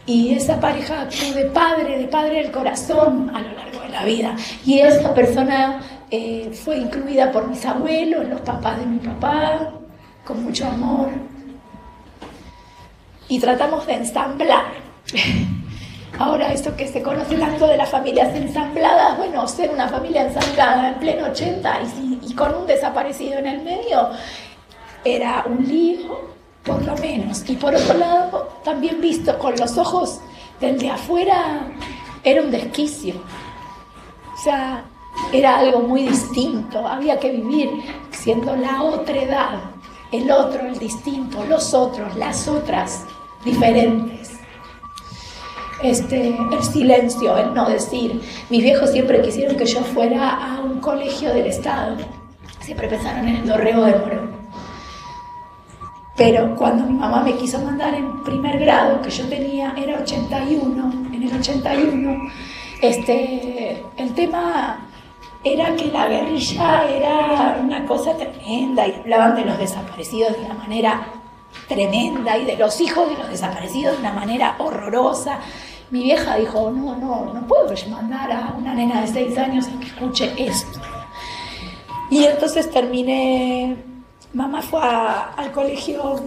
y esa pareja actuó de padre del corazón a lo largo de la vida. Y esa persona fue incluida por mis abuelos, los papás de mi papá, con mucho amor. Y tratamos de ensamblar. Ahora, esto que se conoce tanto de las familias ensambladas, bueno, ser una familia ensamblada en pleno 80 y con un desaparecido en el medio, era un lío, por lo menos. Y por otro lado, también visto con los ojos del de afuera, era un desquicio. O sea, era algo muy distinto, había que vivir siendo la otra edad, el otro, el distinto, los otros, las otras, diferentes. El silencio, el no decir. Mis viejos siempre quisieron que yo fuera a un colegio del Estado, siempre pensaron en el Dorrego de Morón. Pero cuando mi mamá me quiso mandar en primer grado, que yo tenía, era 81, en el 81, el tema era que la guerrilla era una cosa tremenda y hablaban de los desaparecidos de una manera tremenda y de los hijos de los desaparecidos de una manera horrorosa. Mi vieja dijo, no puedo mandar a una nena de 6 años a que escuche esto. Y entonces terminé, mamá fue al colegio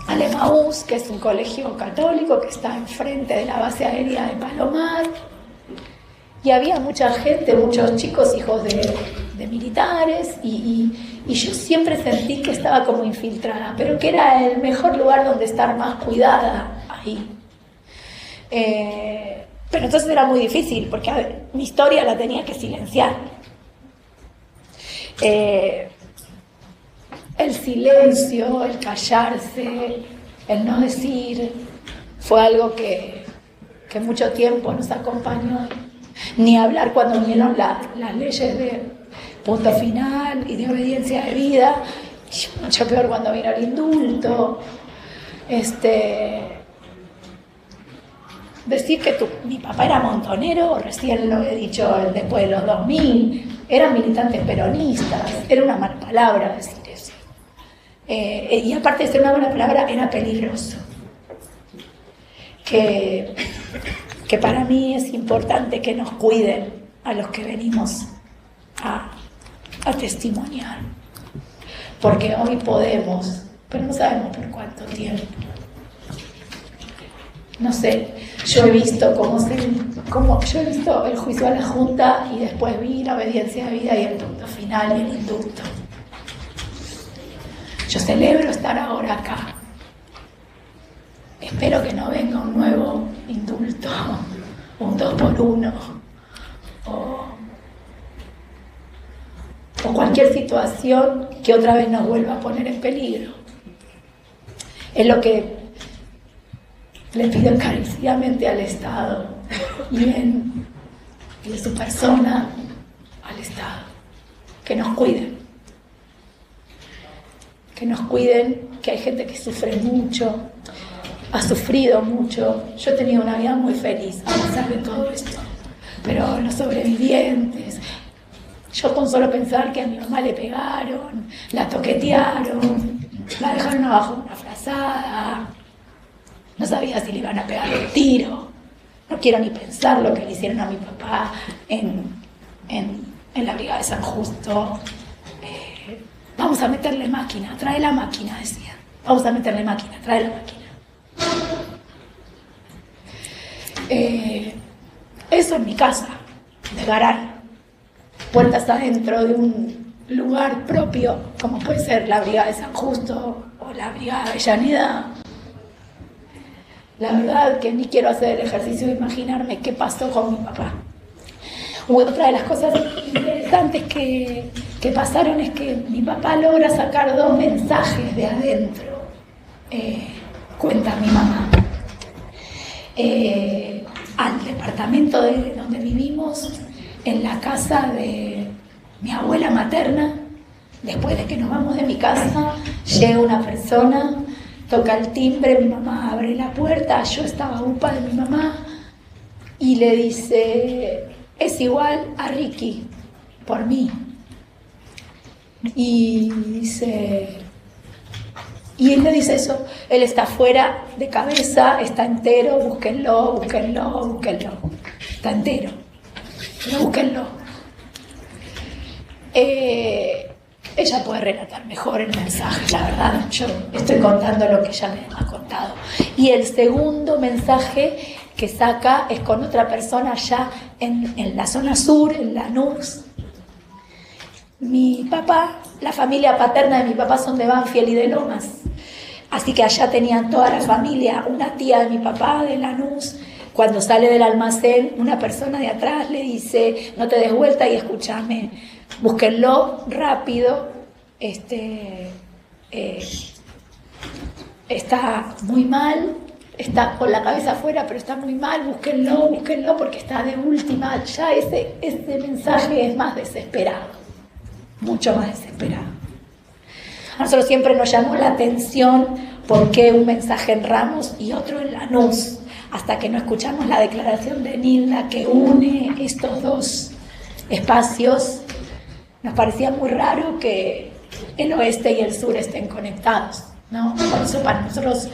Alemaús, que es un colegio católico que está enfrente de la base aérea de Palomar. Y había mucha gente, muchos chicos hijos de militares y yo siempre sentí que estaba como infiltrada, pero que era el mejor lugar donde estar más cuidada ahí. Pero entonces era muy difícil porque mi historia la tenía que silenciar. El silencio, el callarse, el no decir, fue algo que mucho tiempo nos acompañó. Ni hablar cuando vinieron las leyes de punto final y de obediencia de vida, y mucho peor cuando vino el indulto. Decir que mi papá era montonero, recién lo he dicho después de los 2000, eran militantes peronistas, era una mala palabra decir eso. Y aparte de ser una mala palabra, era peligroso. Que para mí es importante que nos cuiden a los que venimos a testimoniar. Porque hoy podemos, pero no sabemos por cuánto tiempo. No sé, yo he visto yo he visto el juicio a la Junta y después vi la obediencia de vida y el punto final y el indulto. Yo celebro estar ahora acá. Espero que no venga un nuevo indulto, un 2x1 o cualquier situación que otra vez nos vuelva a poner en peligro. Es lo que le pido encarecidamente al Estado y de su persona al Estado, que nos cuiden, que hay gente que sufre mucho, ha sufrido mucho. Yo he tenido una vida muy feliz a pesar de todo esto, pero los sobrevivientes, yo con solo pensar que a mi mamá le pegaron, la toquetearon, la dejaron abajo de una frazada, no sabía si le iban a pegar un tiro, no quiero ni pensar lo que le hicieron a mi papá en la Brigada de San Justo. Vamos a meterle máquina, trae la máquina, decía. Vamos a meterle máquina, trae la máquina. Eso en mi casa, de Garay. Puertas adentro de un lugar propio, como puede ser la Brigada de San Justo o la Brigada de Avellaneda. La verdad que ni quiero hacer el ejercicio de imaginarme qué pasó con mi papá. Otra de las cosas interesantes que pasaron es que mi papá logra sacar 2 mensajes de adentro, cuenta mi mamá. Al departamento donde vivimos, en la casa de mi abuela materna, después de que nos vamos de mi casa, llega una persona, toca el timbre, mi mamá abre la puerta, yo estaba upa de mi mamá, y le dice, es igual a Ricky, por mí. Y él le dice eso, él está fuera de cabeza, está entero, búsquenlo, está entero, pero búsquenlo. Ella puede relatar mejor el mensaje, la verdad, yo estoy contando lo que ella me ha contado. Y el segundo mensaje que saca es con otra persona allá en la zona sur, en Lanús. Mi papá, la familia paterna de mi papá son de Banfield y de Lomas, así que allá tenían toda la familia, una tía de mi papá de Lanús, cuando sale del almacén, una persona de atrás le dice, no te des vuelta y escúchame, búsquenlo rápido, está muy mal, está con la cabeza afuera, pero está muy mal, búsquenlo porque está de última. Ya ese mensaje es más desesperado, mucho más desesperado. A nosotros siempre nos llamó la atención por qué un mensaje en Ramos y otro en Lanús, hasta que no escuchamos la declaración de Nilda que une estos dos espacios. Nos parecía muy raro que el oeste y el sur estén conectados, ¿no? Por eso para nosotros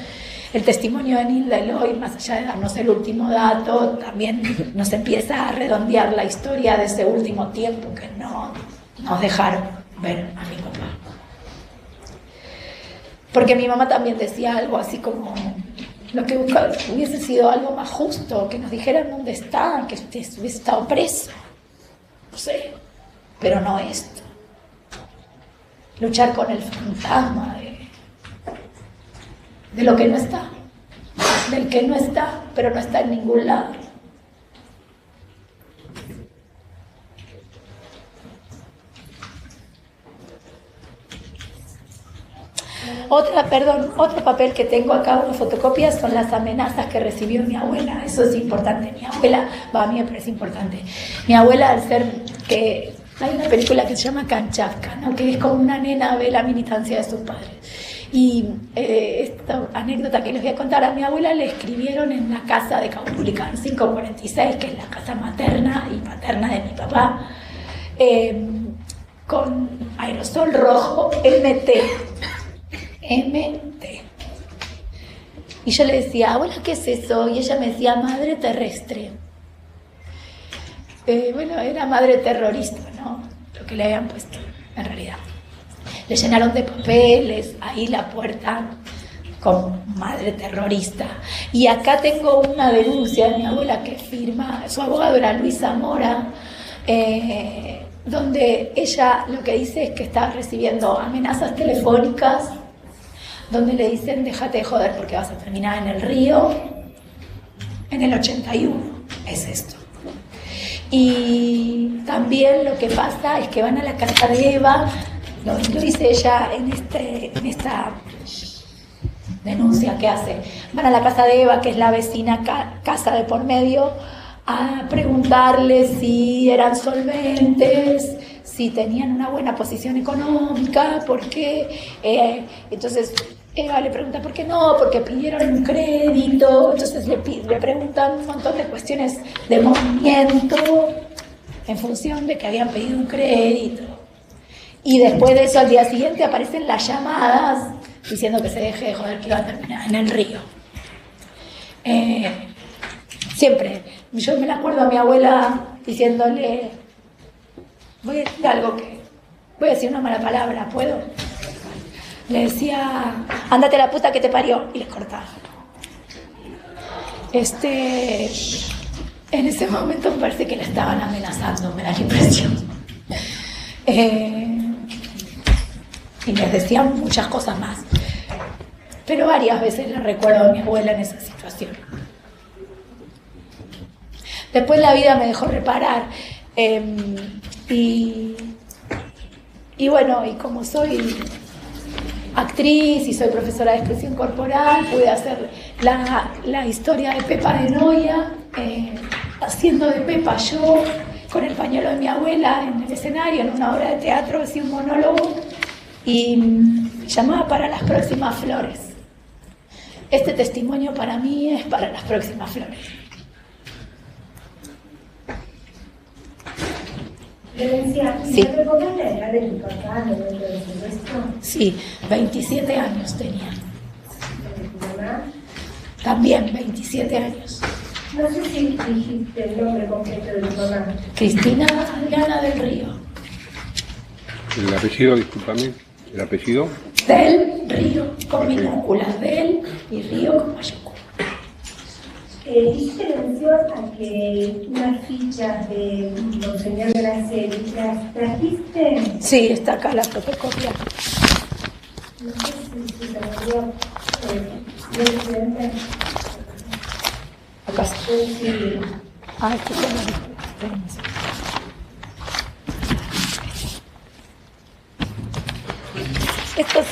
el testimonio de Nilda Eloy, más allá de darnos el último dato, también nos empieza a redondear la historia de ese último tiempo que no nos dejaron ver a mi papá. Porque mi mamá también decía algo así como, lo que buscaba hubiese sido algo más justo, que nos dijeran dónde está, que usted hubiese estado preso, no sé, pero no esto. Luchar con el fantasma de lo que no está, del que no está, pero no está en ningún lado. Otro papel que tengo acá, una fotocopia, son las amenazas que recibió mi abuela. Eso es importante. Mi abuela, a mí me parece importante. Mi abuela, al ser que hay una película que se llama Kamchatka, ¿no? Que es como una nena ve la militancia de sus padres. Y esta anécdota que les voy a contar, a mi abuela le escribieron en la casa de Caupolicán 546, que es la casa materna y paterna de mi papá, con aerosol rojo MT. Y yo le decía, abuela, ¿qué es eso? Y ella me decía, madre terrestre. Bueno, era madre terrorista, ¿no? Lo que le habían puesto, en realidad. Le llenaron de papeles, ahí la puerta, con madre terrorista. Y acá tengo una denuncia de mi abuela que firma, su abogado era Luis Zamora, donde ella lo que dice es que está recibiendo amenazas telefónicas, donde le dicen, déjate de joder porque vas a terminar en el río, en el 81, es esto. Y también lo que pasa es que van a la casa de Eva, lo dice ella en esta denuncia que hace, van a la casa de Eva, que es la vecina casa de por medio, a preguntarle si eran solventes, si tenían una buena posición económica, porque entonces Eva le pregunta por qué no, porque pidieron un crédito, entonces le preguntan un montón de cuestiones de movimiento en función de que habían pedido un crédito. Y después de eso, al día siguiente, aparecen las llamadas diciendo que se deje de joder, que iba a terminar en el río. Siempre, yo me la acuerdo a mi abuela diciéndole, voy a decir una mala palabra, ¿puedo? Le decía, ándate a la puta que te parió, y les cortaba. En ese momento me parece que la estaban amenazando, me da la impresión. Y les decían muchas cosas más. Pero varias veces le recuerdo a mi abuela en esa situación. Después la vida me dejó reparar. Y bueno, y como soy actriz y soy profesora de expresión corporal, pude hacer la historia de Pepa de Noia, haciendo de Pepa yo, con el pañuelo de mi abuela en el escenario, en una obra de teatro, hacía un monólogo, y me llamaba para las próximas flores. Este testimonio para mí es para las próximas flores. Sí. ¿Me recordás la edad de tu papá dentro de todo esto? Sí, 27 años tenía. ¿De tu mamá? También, 27 años. No sé si dijiste el nombre completo de tu mamá. Cristina Adriana del Río. ¿El apellido, discúlpame? ¿El apellido? Del Río, con minúsculas, del y Río con mayúsculas. Hiciste mención a que unas fichas de Monseñor Graceli, ¿las trajiste? Sí, está acá la fotocopia. No sé si se me dio. Acá caso. Ah, esto ya lo dije. Esto es...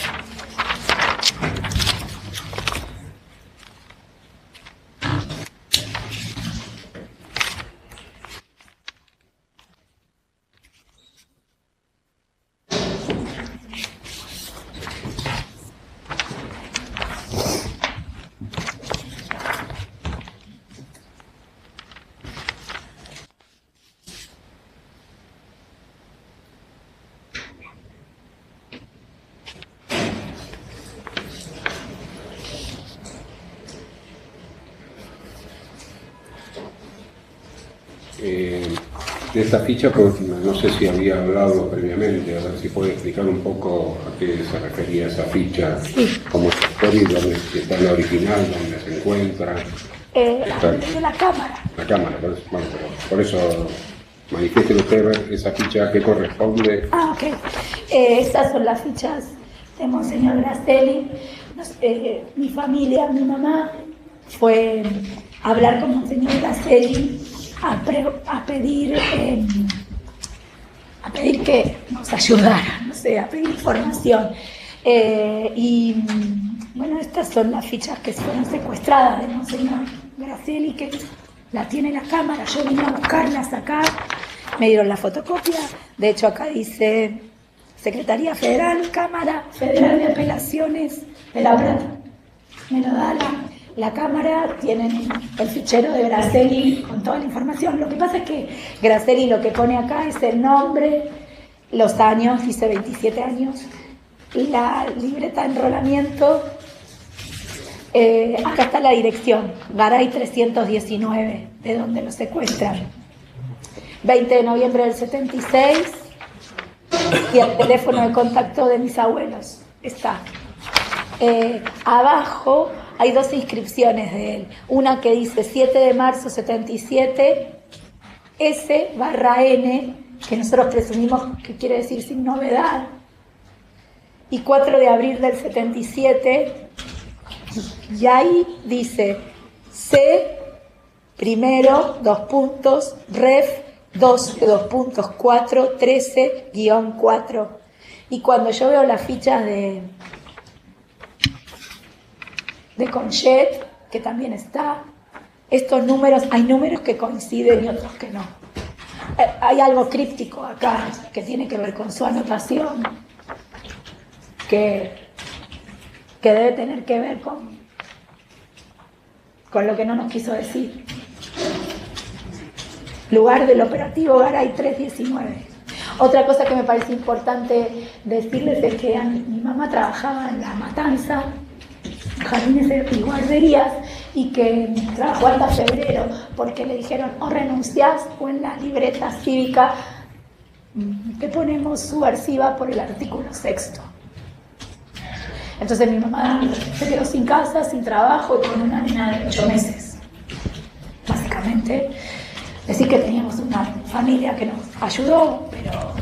De esta ficha, pues, no sé si había hablado previamente, a ver si puede explicar un poco a qué se refería esa ficha, Sí. cómo se pone, dónde está la original, dónde se encuentra. De la cámara. La cámara, bueno, pero por eso manifieste usted esa ficha a qué corresponde. Ah, ok. Estas son las fichas de Monseñor Gracelli. Mi familia, mi mamá, fue a hablar con Monseñor Gracelli a pedir que nos ayudara, no sé, a pedir información. Y bueno, estas son las fichas que fueron secuestradas de Monseñor Gracelli, que la tiene la cámara. Yo vine a buscarlas acá, me dieron la fotocopia. De hecho, acá dice Secretaría Federal, Cámara Federal de Apelaciones de La Plata. Me lo da la cámara, tienen el fichero de Gracelli con toda la información. Lo que pasa es que Gracelli lo que pone acá es el nombre, los años, dice 27 años, la libreta de enrolamiento. Acá está la dirección, Garay 319, de donde lo secuestran. 20 de noviembre del 76, y el teléfono de contacto de mis abuelos está. Abajo hay dos inscripciones de él, una que dice 7 de marzo 77, S/N, que nosotros presumimos que quiere decir sin novedad, y 4 de abril del 77, y ahí dice C, primero, 2 puntos, ref, 12, 2 puntos, 4, 13-4. Y cuando yo veo las fichas de Conchet, que también está, estos números, hay números que coinciden y otros que no. Hay algo críptico acá que tiene que ver con su anotación, que debe tener que ver con lo que no nos quiso decir. Lugar del operativo Garay 319. Otra cosa que me parece importante decirles es que mi mamá trabajaba en La Matanza, jardines y guarderías, y que trabajó hasta febrero porque le dijeron o renunciás o en la libreta cívica te ponemos subversiva por el artículo 6º. Entonces mi mamá se quedó sin casa, sin trabajo y con una nena de 8 meses. Básicamente, decir que teníamos una familia que nos ayudó, pero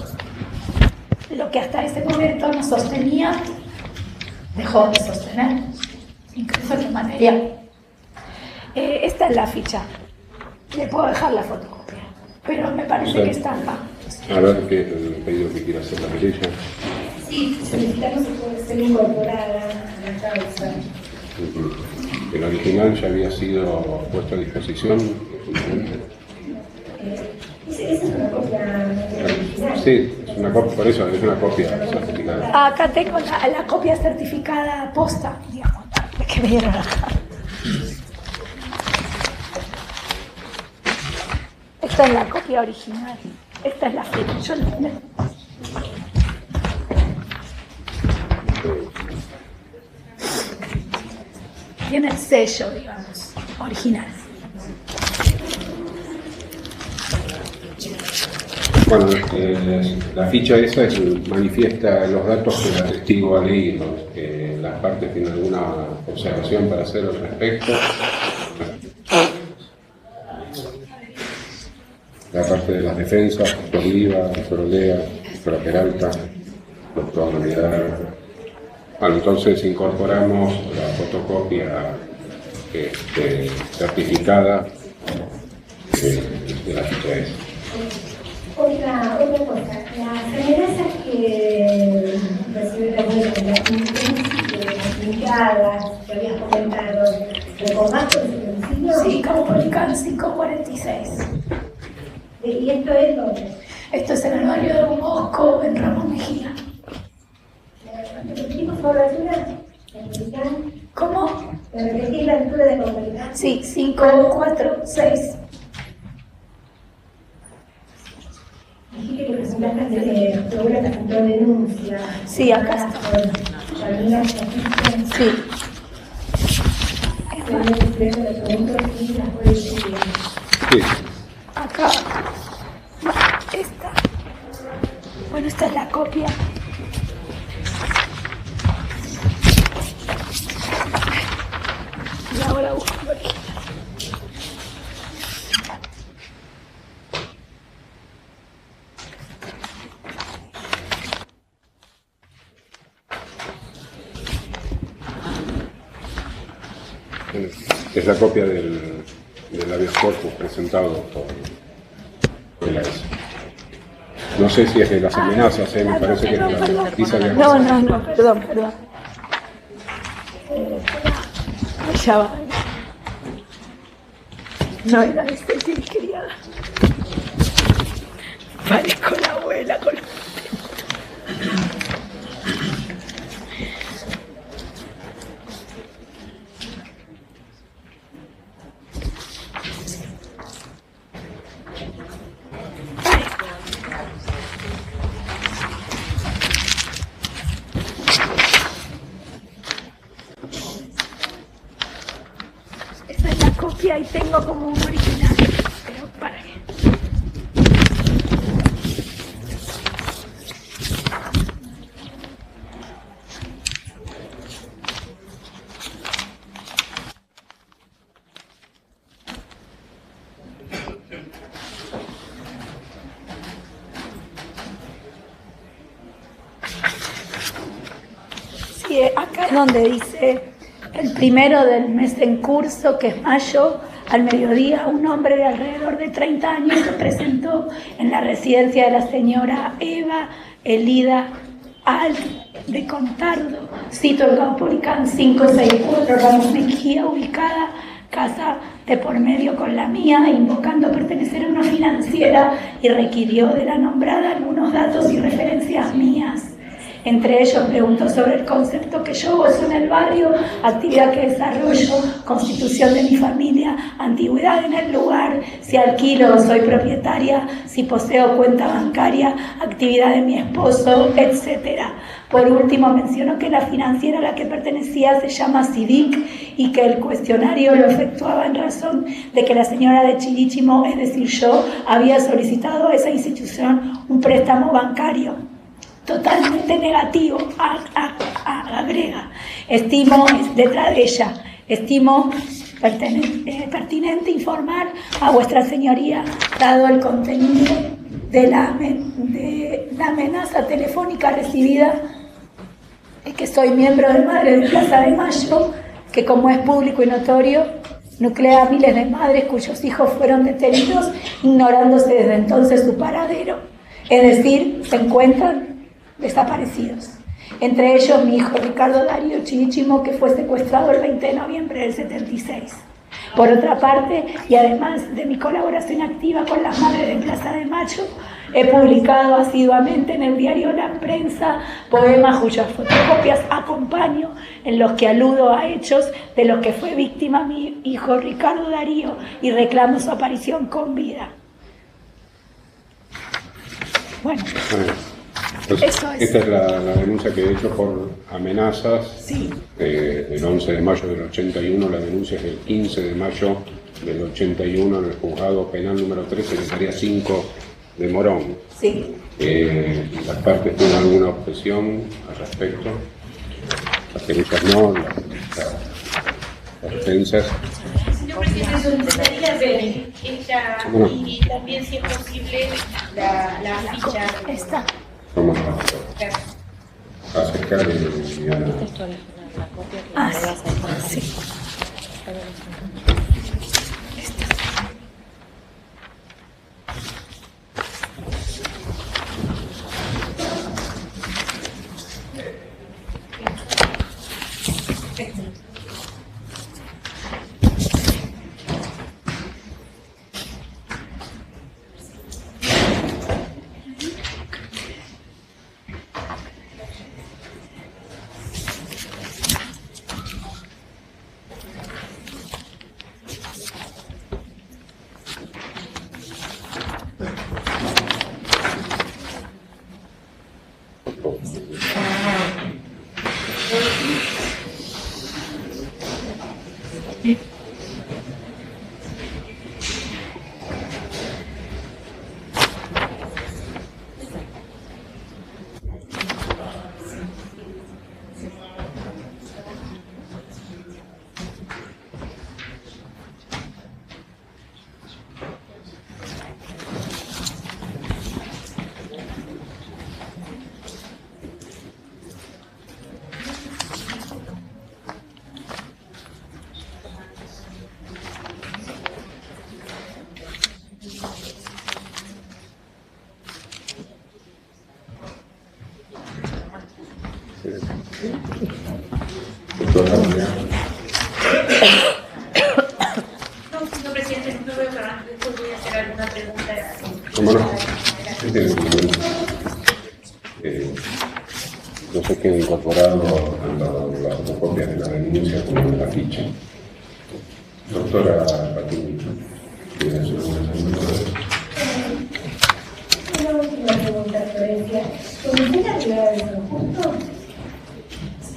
lo que hasta ese momento nos sostenía, dejó de sostener, incluso el material. Esta es la ficha. Le puedo dejar la fotocopia, pero me parece que está acá. A ver, ¿qué es el pedido que quiere hacer la querella? Sí, solicitamos que puede ser incorporada a la causa. El original ya había sido puesto a disposición. Esa es una copia original. Sí, es una copia, por eso es una copia certificada. Acá tengo la copia certificada posta, digamos, que me dieron acá. Esta es la copia original. Esta es la ficha. Yo tiene el sello, digamos, original. Bueno, la ficha esa manifiesta los datos que el testigo ha leído. Las partes tienen alguna observación para hacer al respecto. La parte de las defensas, doctor Oliva, doctor Olea, doctora Peralta, doctor Novedad. Bueno, entonces incorporamos la fotocopia certificada de la ficha esa. Otra cosa, las amenazas que recibe la aplicadas, que habías comentado, ¿recordás ese domicilio? Sí, Caupolicán 546. ¿Y esto es dónde? Esto es en el barrio de Don Bosco, en Ramón Mejía. ¿Repetimos por la altura? ¿Caupolicán? ¿Cómo? ¿Me repetís la altura de Caupolicán? Sí, 546. Dijiste que presentaste una presentó denuncia. Sí, acá está. Sí. Sí. Acá. Esta. Bueno, esta es la copia. Y ahora busco el original. Es la copia del habeas corpus presentado por la ESA. No sé si es de las amenazas, me parece que es de la noticia de No, perdón. Ya va. No era este que quería dar. Parezco la abuela con esa es la copia y tengo como un original. Pero para qué. Sí, acá es donde dice el primero del mes en curso, que es mayo, al mediodía, un hombre de alrededor de 30 años se presentó en la residencia de la señora Eva Elida Al de Contardo, cito el Caupolicán 564, Ramos Mejía, ubicada casa de por medio con la mía, invocando pertenecer a una financiera, y requirió de la nombrada algunos datos y referencias mías. Entre ellos preguntó sobre el concepto que yo gozo en el barrio, actividad que desarrollo, constitución de mi familia, antigüedad en el lugar, si alquilo o soy propietaria, si poseo cuenta bancaria, actividad de mi esposo, etc. Por último, mencionó que la financiera a la que pertenecía se llama CIDIC y que el cuestionario lo efectuaba en razón de que la señora de Chirichimo, es decir yo, había solicitado a esa institución un préstamo bancario. Totalmente negativo, agrega. Estimo, letra de ella, estimo pertinente informar a vuestra señoría, dado el contenido de la amenaza telefónica recibida, que soy miembro de Madre de Plaza de Mayo, que como es público y notorio, nuclea a miles de madres cuyos hijos fueron detenidos, ignorándose desde entonces su paradero. Es decir, se encuentran desaparecidos. Entre ellos mi hijo Ricardo Darío Chirichimo, que fue secuestrado el 20 de noviembre del 76. Por otra parte, y además de mi colaboración activa con las Madres de Plaza de Mayo, he publicado asiduamente en el diario La Prensa poemas cuyas fotocopias acompaño, en los que aludo a hechos de los que fue víctima mi hijo Ricardo Darío y reclamo su aparición con vida. Bueno. Entonces, eso es. Esta es la denuncia que he hecho por amenazas. Sí. El 11 de mayo del 81, la denuncia es del 15 de mayo del 81 en el juzgado penal número 3, secretaría 5 de Morón. Sí. Las partes tienen alguna objeción al respecto. Las denuncias no, las defensas. Señor presidente, solicitaría ver esta y también, si es posible, la ficha. Esta. Vamos a acercar y Ah, sí. No, señor presidente, no veo para después voy a hacer alguna pregunta. ¿Cómo no? No sé qué incorporado a la fotocopia de la denuncia como el afiche. Doctora Patini, ¿tiene alguna pregunta? Una última pregunta, Florencia. ¿Conoces la brigada de San Justo?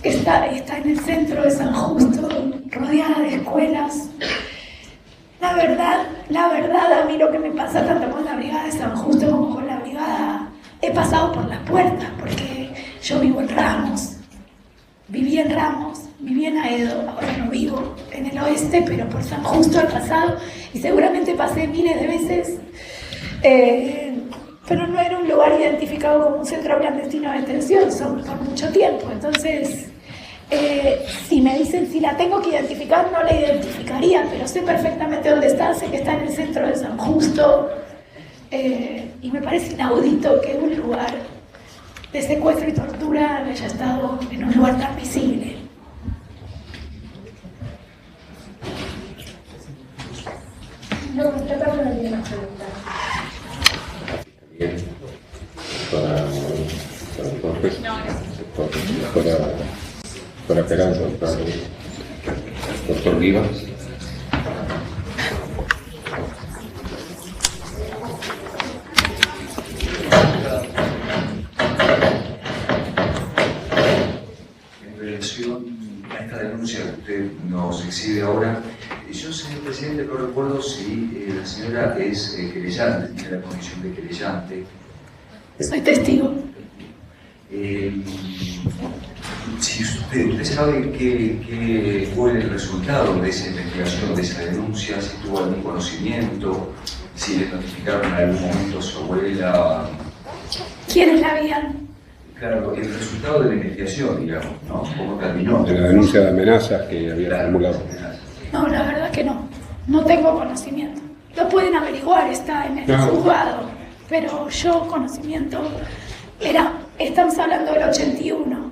Está en el centro de San Justo, rodeada de escuelas. La verdad, a mí lo que me pasa tanto con la brigada de San Justo como con la brigada, he pasado por las puertas, porque yo vivo en Ramos, viví en Aedo, ahora no vivo en el oeste, pero por San Justo he pasado y seguramente pasé miles de veces, pero no era un lugar identificado como un centro clandestino de detención por mucho tiempo. Entonces, si me dicen si la tengo que identificar, no la identificaría, pero sé perfectamente dónde está, sé que está en el centro de San Justo, y me parece inaudito que un lugar de secuestro y tortura haya estado en un lugar tan visible. No, esta parte no tiene más preguntas. Bien. Para entonces, doctora Esperanza, doctor Vivas. En relación a esta denuncia que usted nos exhibe ahora, yo, señor presidente, no recuerdo si la señora es querellante, tiene la condición de querellante. Soy testigo. Si usted sabe qué fue el resultado de esa investigación, de esa denuncia, si tuvo algún conocimiento, si le notificaron en algún momento a su abuela. ¿Quiénes la habían? Claro, el resultado de la investigación, digamos, ¿no? ¿Cómo terminó? De la denuncia de amenazas que había formulado. No, la verdad que no. No tengo conocimiento. Lo pueden averiguar, está en el juzgado. Pero yo conocimiento estamos hablando del 81, ¿no?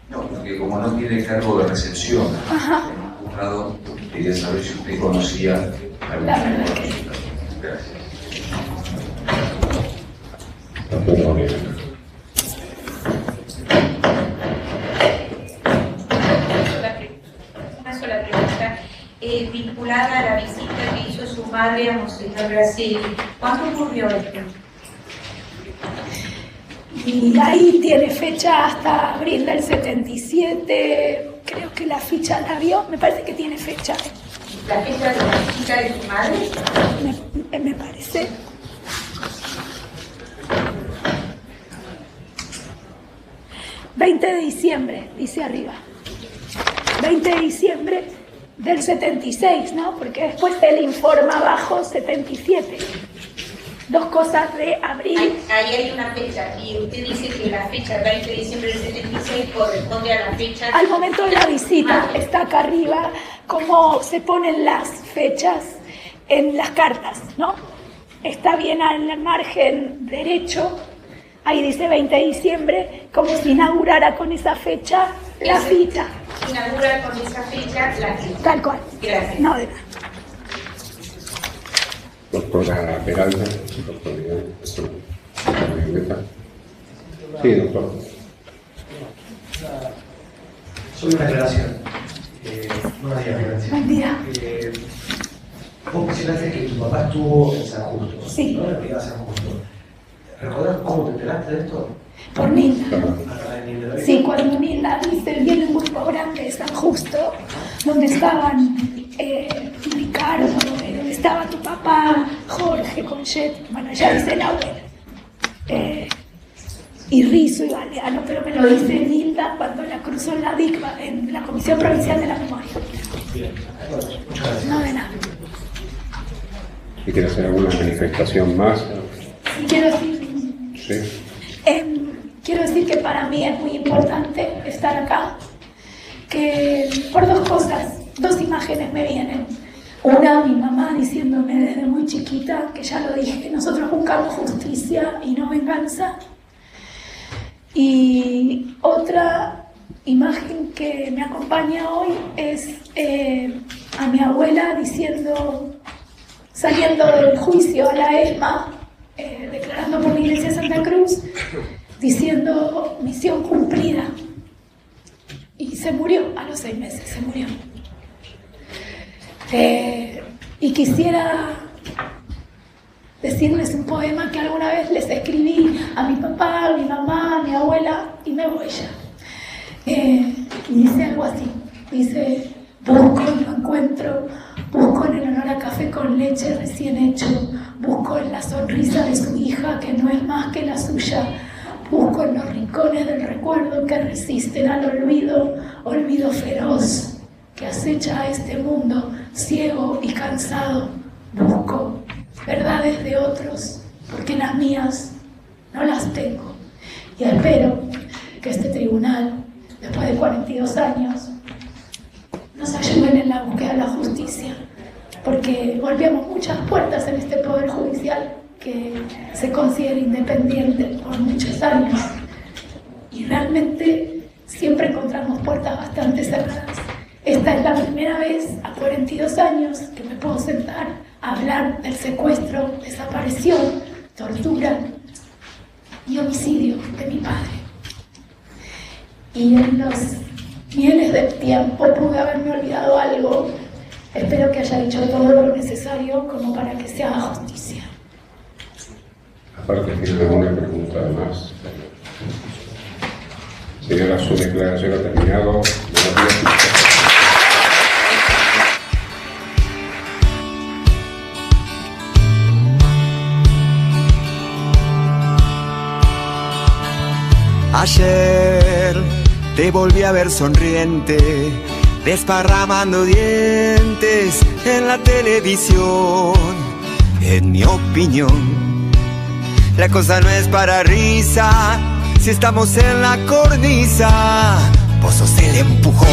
No, porque como no tiene cargo de recepción en un juzgado, quería saber si usted conocía algún. La verdad que sí. Gracias. Una sola pregunta. Vinculada a la visita que hizo su madre a Monseñor Brasil, ¿cuándo ocurrió esto? Y ahí tiene fecha hasta abril del 77, creo que la ficha la vio, me parece que tiene fecha. ¿La fecha de la visita de su madre? Me parece. ...20 de diciembre, dice arriba. 20 de diciembre del 76, ¿no? Porque después él informa abajo 77. dos cosas de abril. Ahí hay una fecha, y usted dice que la fecha 20 de diciembre del 76 corresponde a la fecha... Al momento de la visita, está acá arriba, cómo se ponen las fechas en las cartas, ¿no? Está bien en el margen derecho, ahí dice 20 de diciembre, como si inaugurara con esa fecha la cita. Inaugura con esa fecha la cita. Tal cual. Gracias. No, de nada. Doctora Peralta, doctor Violeta. Sí, doctor. Solo una aclaración. Buenos días, Florencia. Buen día. Vos mencionaste que tu papá estuvo en San Justo. Sí. ¿No? En la brigada San Justo. ¿Recordás cómo te enteraste de esto? Por Nilda. Acá en Nilda. Sí, cuando Nilda dice, viene un grupo grande de San Justo, donde estaban Ricardo, donde estaba tu papá, Jorge, Conchet, bueno, ya dice la abuela, y Rizo y Galeano, pero me lo dice Nilda cuando la cruzó en la DICMA, en la Comisión Provincial de la Memoria. Bien, bueno, muchas gracias. No, de nada. ¿Y quiere hacer alguna manifestación más? Y quiero decir, Sí. quiero decir que para mí es muy importante estar acá, que por dos cosas, dos imágenes me vienen. Una, mi mamá diciéndome desde muy chiquita, que ya lo dije, nosotros buscamos justicia y no venganza. Y otra imagen que me acompaña hoy es a mi abuela diciendo, saliendo del juicio a la ESMA, declarando por la Iglesia de Santa Cruz, diciendo misión cumplida. Y se murió, a los 6 meses se murió. Y quisiera decirles un poema que alguna vez les escribí a mi papá, a mi mamá, a mi abuela, y me voy ya. Y dice algo así, dice: busco y no encuentro, busco en el olor a café con leche recién hecho, busco en la sonrisa de su hija que no es más que la suya, busco en los rincones del recuerdo que resisten al olvido, olvido feroz que acecha a este mundo ciego y cansado. Busco verdades de otros porque las mías no las tengo, y espero que este tribunal, después de 42 años, nos ayuden en la búsqueda de la justicia, porque golpeamos muchas puertas en este Poder Judicial que se considera independiente por muchos años, y realmente siempre encontramos puertas bastante cerradas. Esta es la primera vez a 42 años que me puedo sentar a hablar del secuestro, desaparición, tortura y homicidio de mi padre. Y en los mieles del tiempo pude haberme olvidado algo. Espero que haya dicho todo lo necesario como para que se haga justicia. Aparte, ¿tiene alguna pregunta más? Señora, su declaración ha terminado. Ayer te volví a ver sonriente, desparramando dientes en la televisión. En mi opinión, la cosa no es para risa. Si estamos en la cornisa, vos sos el empujón.